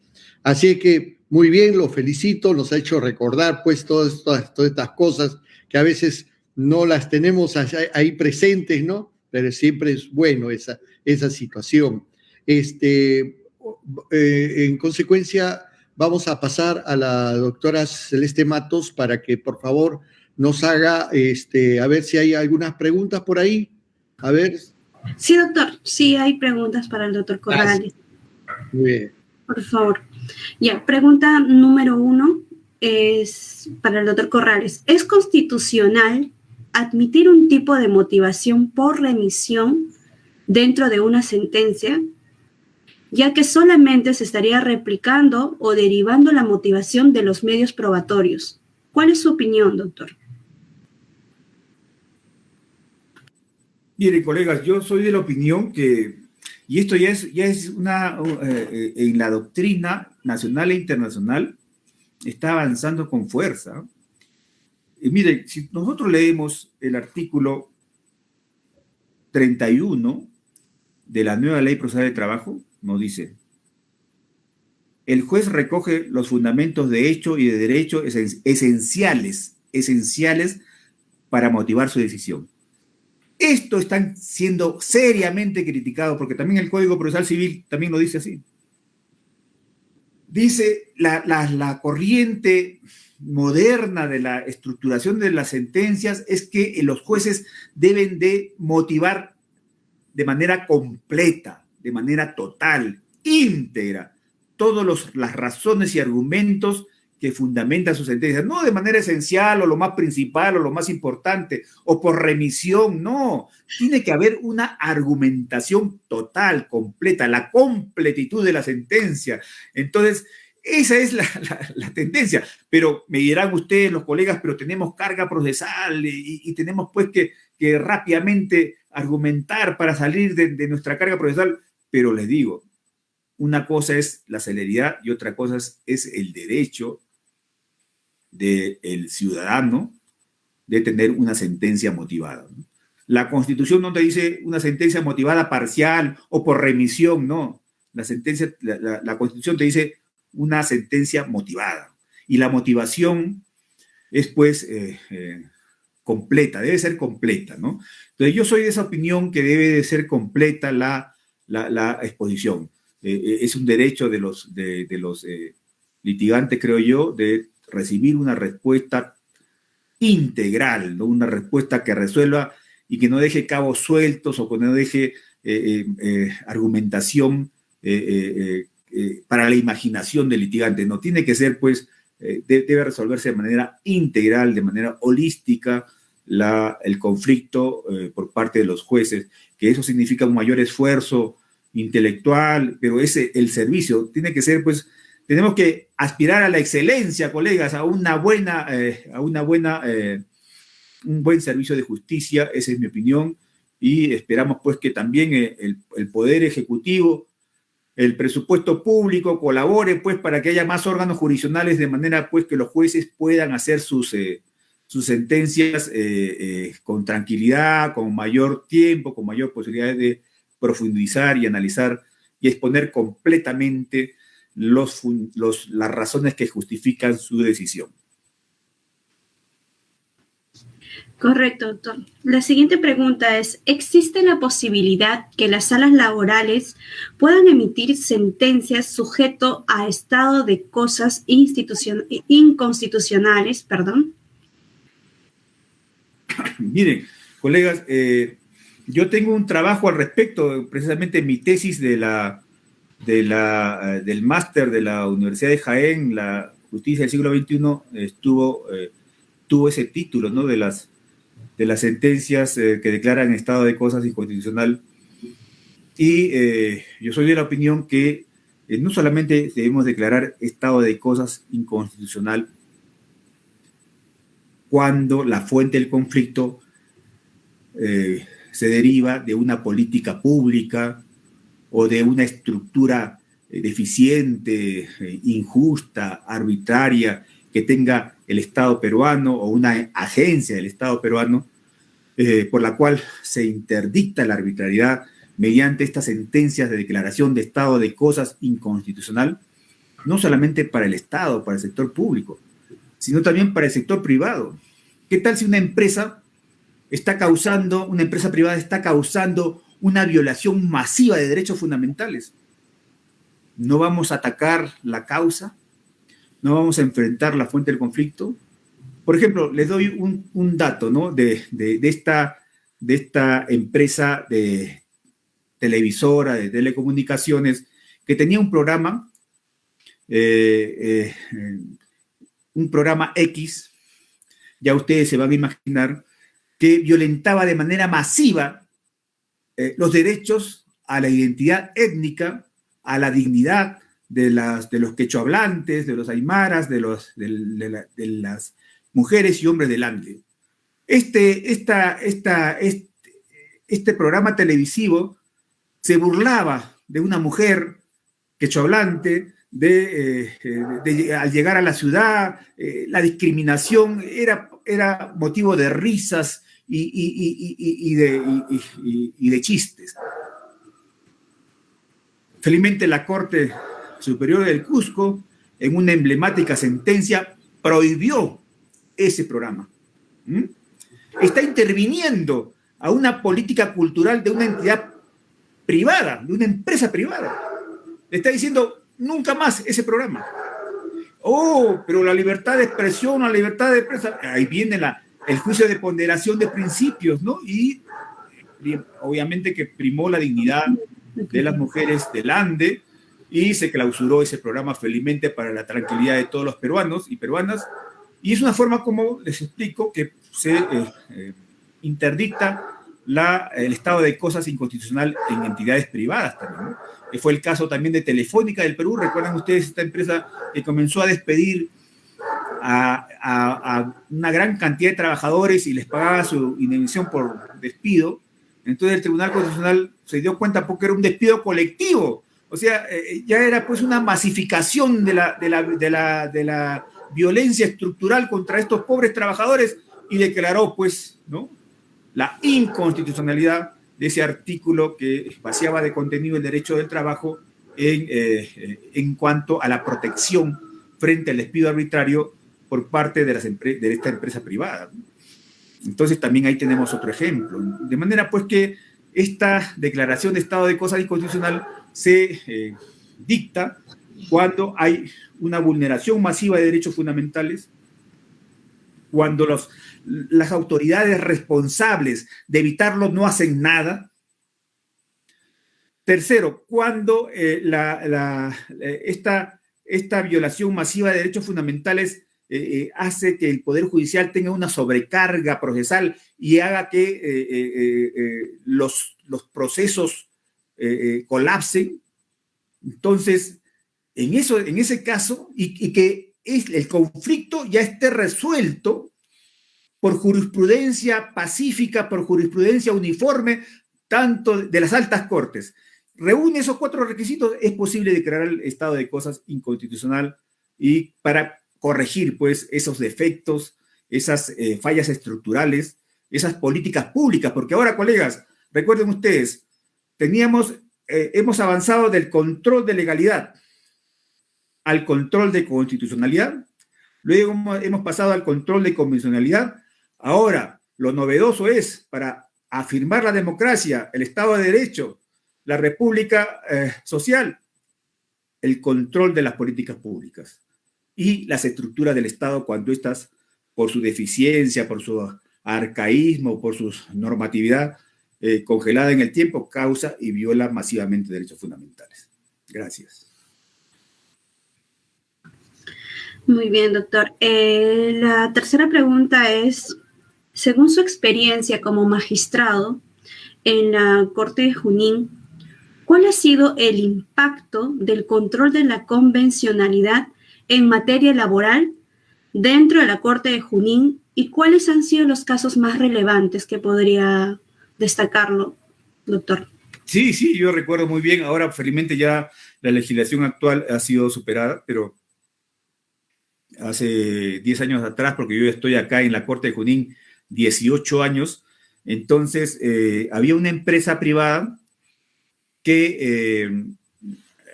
Así que muy bien, lo felicito, nos ha hecho recordar pues todas estas cosas que a veces no las tenemos ahí presentes, ¿no? Pero siempre es bueno esa situación. En consecuencia, vamos a pasar a la doctora Celeste Matos para que por favor nos haga, a ver si hay algunas preguntas por ahí. A ver. Sí, doctor, sí hay preguntas para el doctor Corrales. Muy bien. Por favor. Ya, pregunta número 1 es para el doctor Corrales. ¿Es constitucional admitir un tipo de motivación por remisión dentro de una sentencia, ya que solamente se estaría replicando o derivando la motivación de los medios probatorios? ¿Cuál es su opinión, doctor? Miren, colegas, yo soy de la opinión que, y esto ya es en la doctrina nacional e internacional, está avanzando con fuerza. Miren, si nosotros leemos el artículo 31 de la nueva Ley Procesal de Trabajo, nos dice: el juez recoge los fundamentos de hecho y de derecho esenciales esenciales para motivar su decisión. Esto está siendo seriamente criticado porque también el Código Procesal Civil también lo dice así. Dice la corriente moderna de la estructuración de las sentencias es que los jueces deben de motivar de manera completa, de manera total, íntegra, todas las razones y argumentos que fundamentan su sentencia, no de manera esencial o lo más principal o lo más importante o por remisión, no, tiene que haber una argumentación total, completa, la completitud de la sentencia. Entonces, esa es la tendencia, pero me dirán ustedes, los colegas, pero tenemos carga procesal y tenemos pues que rápidamente argumentar para salir de nuestra carga procesal, pero les digo, una cosa es la celeridad y otra cosa es el derecho del ciudadano de tener una sentencia motivada, ¿no? La Constitución no te dice una sentencia motivada parcial o por remisión, no. La Constitución te dice una sentencia motivada. Y la motivación es, pues, completa, debe ser completa, ¿no? Entonces, yo soy de esa opinión que debe de ser completa la exposición. Es un derecho de los litigantes, creo yo, de recibir una respuesta integral, ¿no? Una respuesta que resuelva y que no deje cabos sueltos o que no deje argumentación para la imaginación del litigante. No, tiene que ser, pues, debe resolverse de manera integral, de manera holística, el conflicto por parte de los jueces, que eso significa un mayor esfuerzo intelectual, pero el servicio tiene que ser, pues, tenemos que aspirar a la excelencia, colegas, a un buen servicio de justicia, esa es mi opinión, y esperamos pues que también el Poder Ejecutivo, el presupuesto público colabore pues para que haya más órganos jurisdiccionales de manera pues que los jueces puedan hacer sus sentencias con tranquilidad, con mayor tiempo, con mayor posibilidad de profundizar y analizar y exponer completamente las razones que justifican su decisión. Correcto, doctor. La siguiente pregunta es, ¿existe la posibilidad que las salas laborales puedan emitir sentencias sujeto a estado de cosas inconstitucionales? Miren, colegas, yo tengo un trabajo al respecto, precisamente mi tesis del máster de la Universidad de Jaén, la justicia del siglo XXI, tuvo ese título, ¿no? de las sentencias que declaran estado de cosas inconstitucional. Y yo soy de la opinión que no solamente debemos declarar estado de cosas inconstitucional cuando la fuente del conflicto se deriva de una política pública o de una estructura deficiente, injusta, arbitraria, que tenga el Estado peruano o una agencia del Estado peruano, por la cual se interdicta la arbitrariedad mediante estas sentencias de declaración de estado de cosas inconstitucional, no solamente para el Estado, para el sector público, sino también para el sector privado. ¿Qué tal si una empresa privada está causando una violación masiva de derechos fundamentales? ¿No vamos a atacar la causa? ¿No vamos a enfrentar la fuente del conflicto? Por ejemplo, les doy un dato, ¿no? de esta empresa de televisora, de telecomunicaciones, que tenía un programa X, ya ustedes se van a imaginar, que violentaba de manera masiva los derechos a la identidad étnica, a la dignidad de los quechohablantes, de los aymaras, de las mujeres y hombres del Ande. Este programa televisivo se burlaba de una mujer quechohablante, al llegar a la ciudad, la discriminación era motivo de risas y de chistes. Felizmente la Corte Superior del Cusco, en una emblemática sentencia, prohibió ese programa. Está interviniendo a una política cultural de una entidad privada, de una empresa privada. Le está diciendo, nunca más ese programa. Oh, pero la libertad de expresión, la libertad de prensa, ahí viene el juicio de ponderación de principios, ¿no? Y obviamente que primó la dignidad de las mujeres del Ande y se clausuró ese programa felizmente para la tranquilidad de todos los peruanos y peruanas. Y es una forma, como les explico, que se interdicta el estado de cosas inconstitucional en entidades privadas también, ¿no? Que fue el caso también de Telefónica del Perú. ¿Recuerdan ustedes esta empresa que comenzó a despedir a una gran cantidad de trabajadores y les pagaba su indemnización por despido? Entonces el Tribunal Constitucional se dio cuenta porque era un despido colectivo. O sea, ya era pues una masificación de la violencia estructural contra estos pobres trabajadores y declaró pues, ¿no?, la inconstitucionalidad de ese artículo que vaciaba de contenido el derecho del trabajo en cuanto a la protección frente al despido arbitrario por parte de esta empresa privada. Entonces también ahí tenemos otro ejemplo. De manera pues que esta declaración de estado de cosas inconstitucional se dicta cuando hay una vulneración masiva de derechos fundamentales, cuando las autoridades responsables de evitarlo no hacen nada. Tercero, cuando esta violación masiva de derechos fundamentales hace que el Poder Judicial tenga una sobrecarga procesal y haga que los procesos colapsen. Entonces, en ese caso, y que el conflicto ya esté resuelto por jurisprudencia pacífica, por jurisprudencia uniforme, tanto de las altas cortes. Reúne esos 4 requisitos, es posible declarar el estado de cosas inconstitucional y para corregir pues esos defectos, esas fallas estructurales, esas políticas públicas, porque ahora, colegas, recuerden ustedes, hemos avanzado del control de legalidad al control de constitucionalidad, luego hemos pasado al control de convencionalidad. Ahora, lo novedoso es, para afirmar la democracia, el Estado de Derecho, la República Social, el control de las políticas públicas y las estructuras del Estado cuando estas, por su deficiencia, por su arcaísmo, por su normatividad congelada en el tiempo, causa y viola masivamente derechos fundamentales. Gracias. Muy bien, doctor. La tercera pregunta es, según su experiencia como magistrado en la Corte de Junín, ¿cuál ha sido el impacto del control de la convencionalidad en materia laboral dentro de la Corte de Junín y cuáles han sido los casos más relevantes que podría destacarlo, doctor? Sí, yo recuerdo muy bien. Ahora, felizmente, ya la legislación actual ha sido superada, pero hace 10 años atrás, porque yo estoy acá en la Corte de Junín 18 años, entonces había una empresa privada que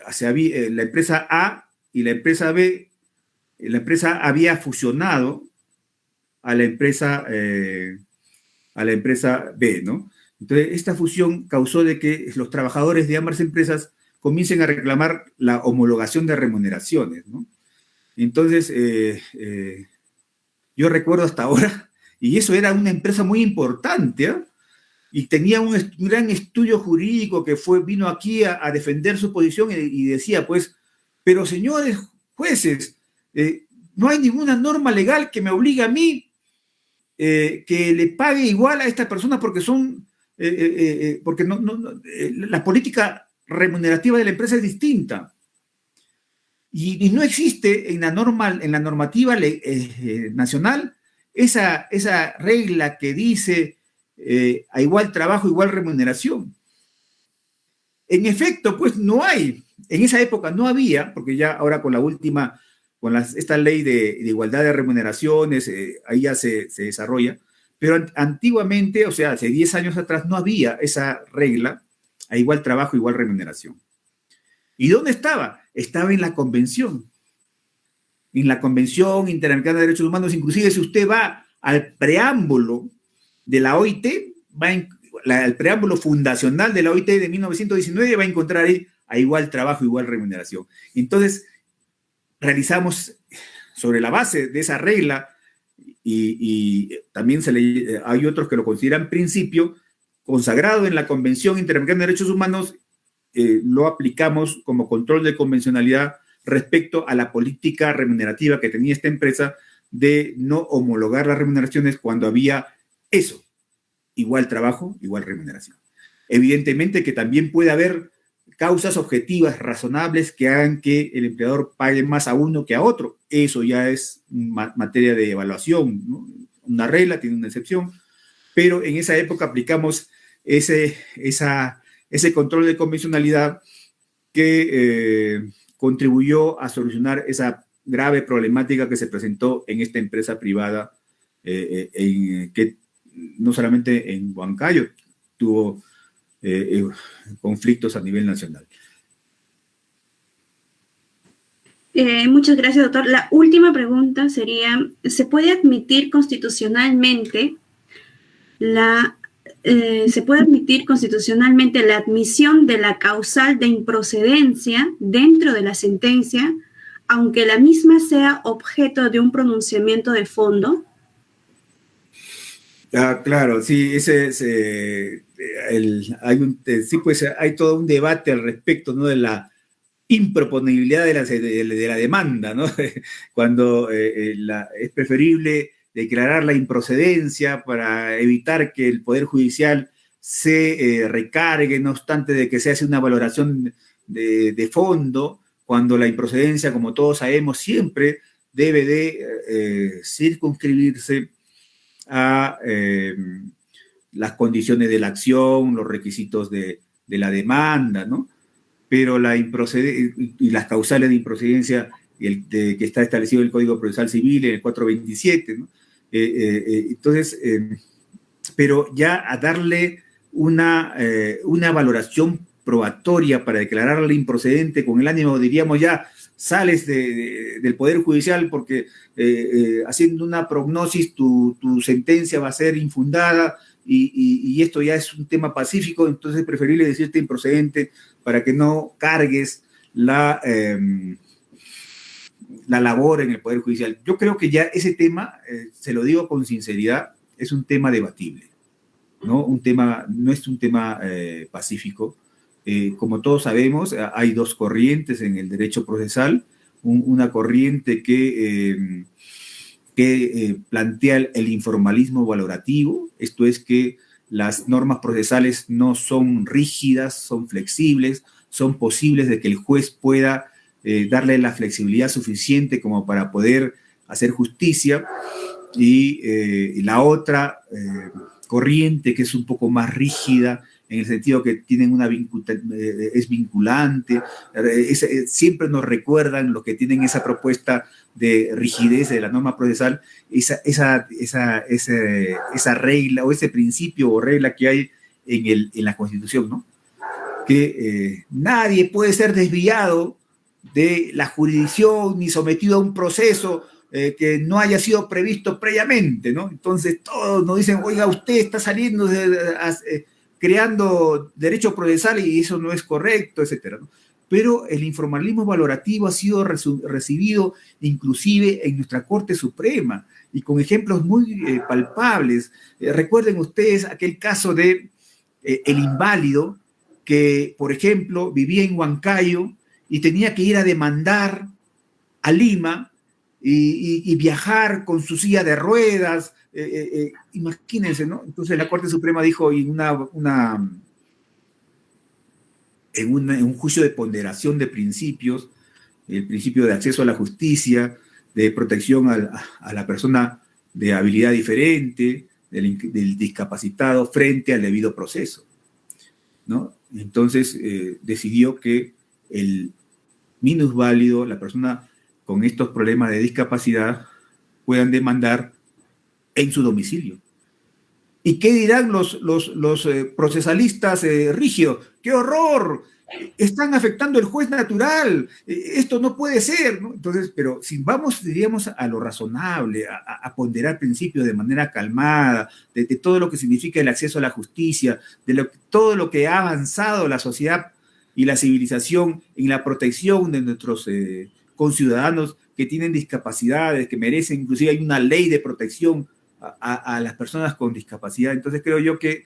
la empresa A y la empresa B, la empresa había fusionado a la empresa B, ¿no? Entonces, esta fusión causó de que los trabajadores de ambas empresas comiencen a reclamar la homologación de remuneraciones, ¿no? Entonces, yo recuerdo hasta ahora, y eso era una empresa muy importante, ¿eh? Y tenía un gran estudio jurídico que vino aquí a defender su posición y decía, pues, pero señores jueces, no hay ninguna norma legal que me obligue a mí que le pague igual a esta persona porque porque la política remunerativa de la empresa es distinta. Y no existe en la normativa nacional esa regla que dice a igual trabajo, igual remuneración. En efecto, pues no hay. En esa época no había, porque ya ahora con la última, esta ley de igualdad de remuneraciones, ahí ya se desarrolla, pero antiguamente, o sea, hace 10 años atrás, no había esa regla a igual trabajo, igual remuneración. ¿Y dónde estaba? Estaba en la convención. en la Convención Interamericana de Derechos Humanos, inclusive si usted va al preámbulo de la OIT, el preámbulo fundacional de la OIT de 1919, va a encontrar ahí a igual trabajo, igual remuneración. Entonces, realizamos sobre la base de esa regla, y también hay otros que lo consideran principio, consagrado en la Convención Interamericana de Derechos Humanos, lo aplicamos como control de convencionalidad respecto a la política remunerativa que tenía esta empresa de no homologar las remuneraciones cuando había eso, igual trabajo, igual remuneración. Evidentemente que también puede haber causas objetivas, razonables, que hagan que el empleador pague más a uno que a otro. Eso ya es materia de evaluación, ¿no? Una regla tiene una excepción, pero en esa época aplicamos ese control de convencionalidad que contribuyó a solucionar esa grave problemática que se presentó en esta empresa privada, que no solamente en Huancayo tuvo conflictos a nivel nacional. Muchas gracias, doctor. La última pregunta sería, ¿se puede admitir constitucionalmente la admisión de la causal de improcedencia dentro de la sentencia, aunque la misma sea objeto de un pronunciamiento de fondo? Claro, sí, hay todo un debate al respecto, ¿no?, de la improponibilidad de la demanda, ¿no? Cuando es preferible declarar la improcedencia para evitar que el Poder Judicial se recargue, no obstante de que se hace una valoración de fondo, cuando la improcedencia, como todos sabemos, siempre debe de circunscribirse a las condiciones de la acción, los requisitos de la demanda, ¿no? Pero y las causales de improcedencia que está establecido en el Código Procesal Civil, en el 427, ¿no? Entonces, pero ya a darle una valoración probatoria para declararla improcedente con el ánimo, diríamos, ya sales del Poder Judicial porque haciendo una prognosis tu sentencia va a ser infundada y esto ya es un tema pacífico, entonces es preferible decirte improcedente para que no cargues la labor en el Poder Judicial. Yo creo que ya ese tema, se lo digo con sinceridad, es un tema debatible, ¿no? No es un tema pacífico. Como todos sabemos, hay dos corrientes en el derecho procesal, una corriente que plantea el informalismo valorativo, esto es que las normas procesales no son rígidas, son flexibles, son posibles de que el juez pueda darle la flexibilidad suficiente como para poder hacer justicia, y la otra corriente que es un poco más rígida, en el sentido que tienen es vinculante, siempre nos recuerdan los que tienen esa propuesta de rigidez de la norma procesal, esa regla o ese principio o regla que hay en la Constitución, ¿no? Que nadie puede ser desviado de la jurisdicción ni sometido a un proceso que no haya sido previsto previamente, ¿no? Entonces todos nos dicen, oiga, usted está saliendo creando derecho procesal y eso no es correcto, etcétera, ¿no? Pero el informalismo valorativo ha sido recibido inclusive en nuestra Corte Suprema y con ejemplos muy palpables. Recuerden ustedes aquel caso de el inválido que, por ejemplo, vivía en Huancayo y tenía que ir a demandar a Lima y viajar con su silla de ruedas. Imagínense, ¿no? Entonces la Corte Suprema dijo en un juicio de ponderación de principios, el principio de acceso a la justicia, de protección a la persona de habilidad diferente, del discapacitado frente al debido proceso, ¿no? Entonces decidió que el minusválido, la persona con estos problemas de discapacidad, puedan demandar en su domicilio. ¿Y qué dirán los procesalistas rígidos? ¡Qué horror! están afectando el juez natural, esto no puede ser, ¿no? Entonces, pero si vamos, diríamos, a lo razonable, a ponderar principios de manera calmada, de todo lo que significa el acceso a la justicia, todo lo que ha avanzado la sociedad y la civilización en la protección de nuestros conciudadanos que tienen discapacidades, que merecen, inclusive hay una ley de protección a las personas con discapacidad, entonces creo yo que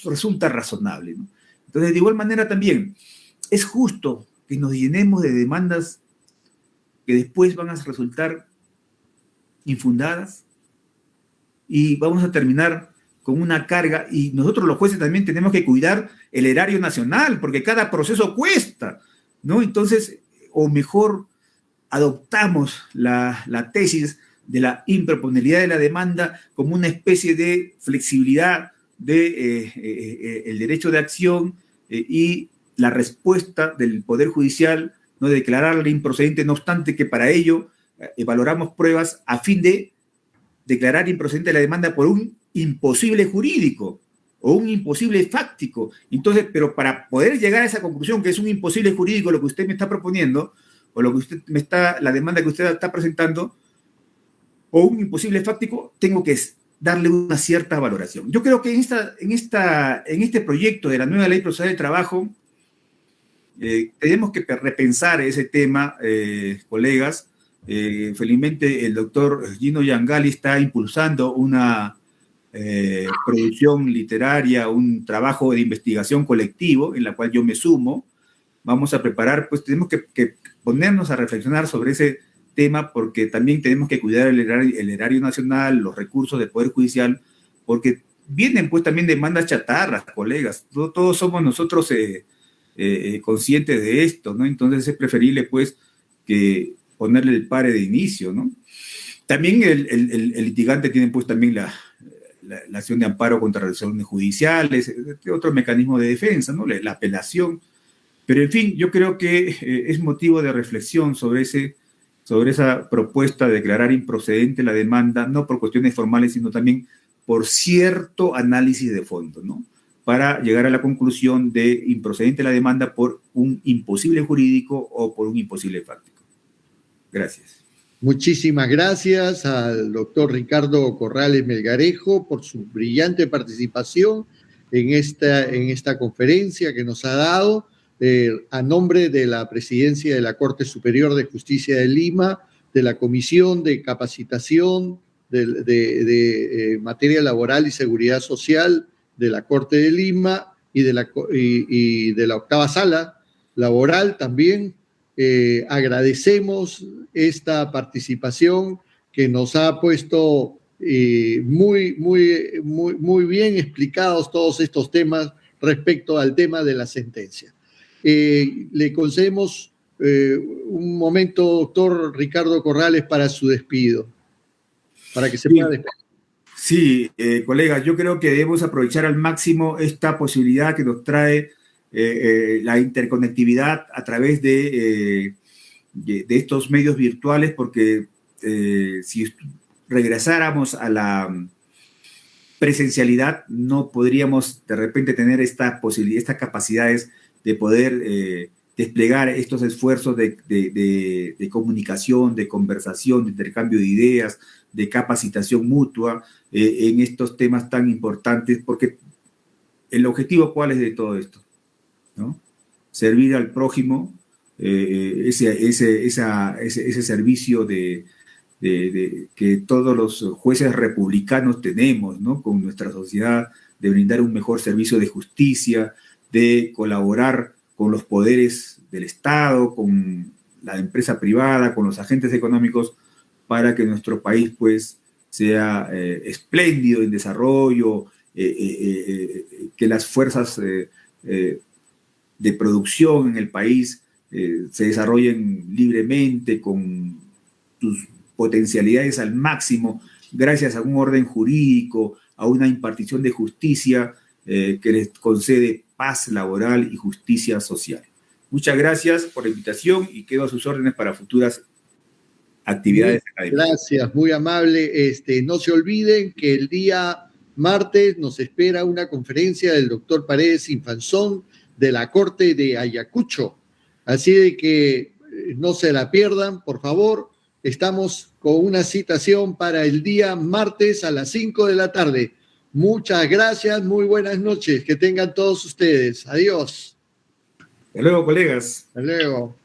resulta razonable, ¿no? Entonces, de igual manera también, es justo que nos llenemos de demandas que después van a resultar infundadas y vamos a terminar con una carga, y nosotros los jueces también tenemos que cuidar el erario nacional, porque cada proceso cuesta, ¿no? Entonces, o mejor, adoptamos la tesis de la improponibilidad de la demanda como una especie de flexibilidad el derecho de acción y la respuesta del Poder Judicial, ¿no? De declararla improcedente, no obstante que para ello valoramos pruebas a fin de declarar improcedente la demanda por un imposible jurídico o un imposible fáctico. Entonces, pero para poder llegar a esa conclusión que es un imposible jurídico lo que usted me está proponiendo, o lo que usted la demanda que usted está presentando, o un imposible fáctico, tengo que darle una cierta valoración. Yo creo que en este proyecto de la nueva ley procesal del trabajo tenemos que repensar ese tema, colegas. Felizmente el doctor Gino Yangali está impulsando una producción literaria, un trabajo de investigación colectivo en la cual yo me sumo. Vamos a preparar, pues tenemos que ponernos a reflexionar sobre ese tema, porque también tenemos que cuidar el erario nacional, los recursos del Poder Judicial, porque vienen pues también demandas chatarras, colegas. Todos somos nosotros conscientes de esto, ¿no? Entonces es preferible pues que ponerle el pare de inicio, ¿no? También el litigante tiene pues también la acción de amparo contra resoluciones judiciales, otro mecanismo de defensa, ¿no? La apelación. Pero en fin, yo creo que es motivo de reflexión sobre esa propuesta de declarar improcedente la demanda, no por cuestiones formales, sino también por cierto análisis de fondo, ¿no? Para llegar a la conclusión de improcedente la demanda por un imposible jurídico o por un imposible fáctico. Gracias. Muchísimas gracias al doctor Ricardo Corrales Melgarejo por su brillante participación en esta conferencia que nos ha dado. A nombre de la Presidencia de la Corte Superior de Justicia de Lima, de la Comisión de Capacitación de Materia Laboral y Seguridad Social de la Corte de Lima y de la octava Sala Laboral también, agradecemos esta participación que nos ha puesto muy bien explicados todos estos temas respecto al tema de la sentencia. Le concedemos un momento, doctor Ricardo Corrales, para su despido, para que se pueda despedir. Sí, colegas, yo creo que debemos aprovechar al máximo esta posibilidad que nos trae la interconectividad a través de estos medios virtuales, porque si regresáramos a la presencialidad no podríamos de repente tener estas capacidades de poder desplegar estos esfuerzos de comunicación, de conversación, de intercambio de ideas, de capacitación mutua en estos temas tan importantes, porque el objetivo, ¿cuál es de todo esto? ¿No? Servir al prójimo, ese servicio que todos los jueces republicanos tenemos, ¿no? Con nuestra sociedad, de brindar un mejor servicio de justicia, de colaborar con los poderes del Estado, con la empresa privada, con los agentes económicos, para que nuestro país pues sea espléndido en desarrollo, que las fuerzas de producción en el país se desarrollen libremente con sus potencialidades al máximo, gracias a un orden jurídico, a una impartición de justicia que les concede paz laboral y justicia social. Muchas gracias por la invitación y quedo a sus órdenes para futuras actividades académicas. Gracias, muy amable. No se olviden que el día martes nos espera una conferencia del doctor Paredes Infanzón de la Corte de Ayacucho. Así de que no se la pierdan, por favor. Estamos con una citación para el día martes a las 5 de la tarde. Muchas gracias, muy buenas noches. Que tengan todos ustedes. Adiós. Hasta luego, colegas. Hasta luego.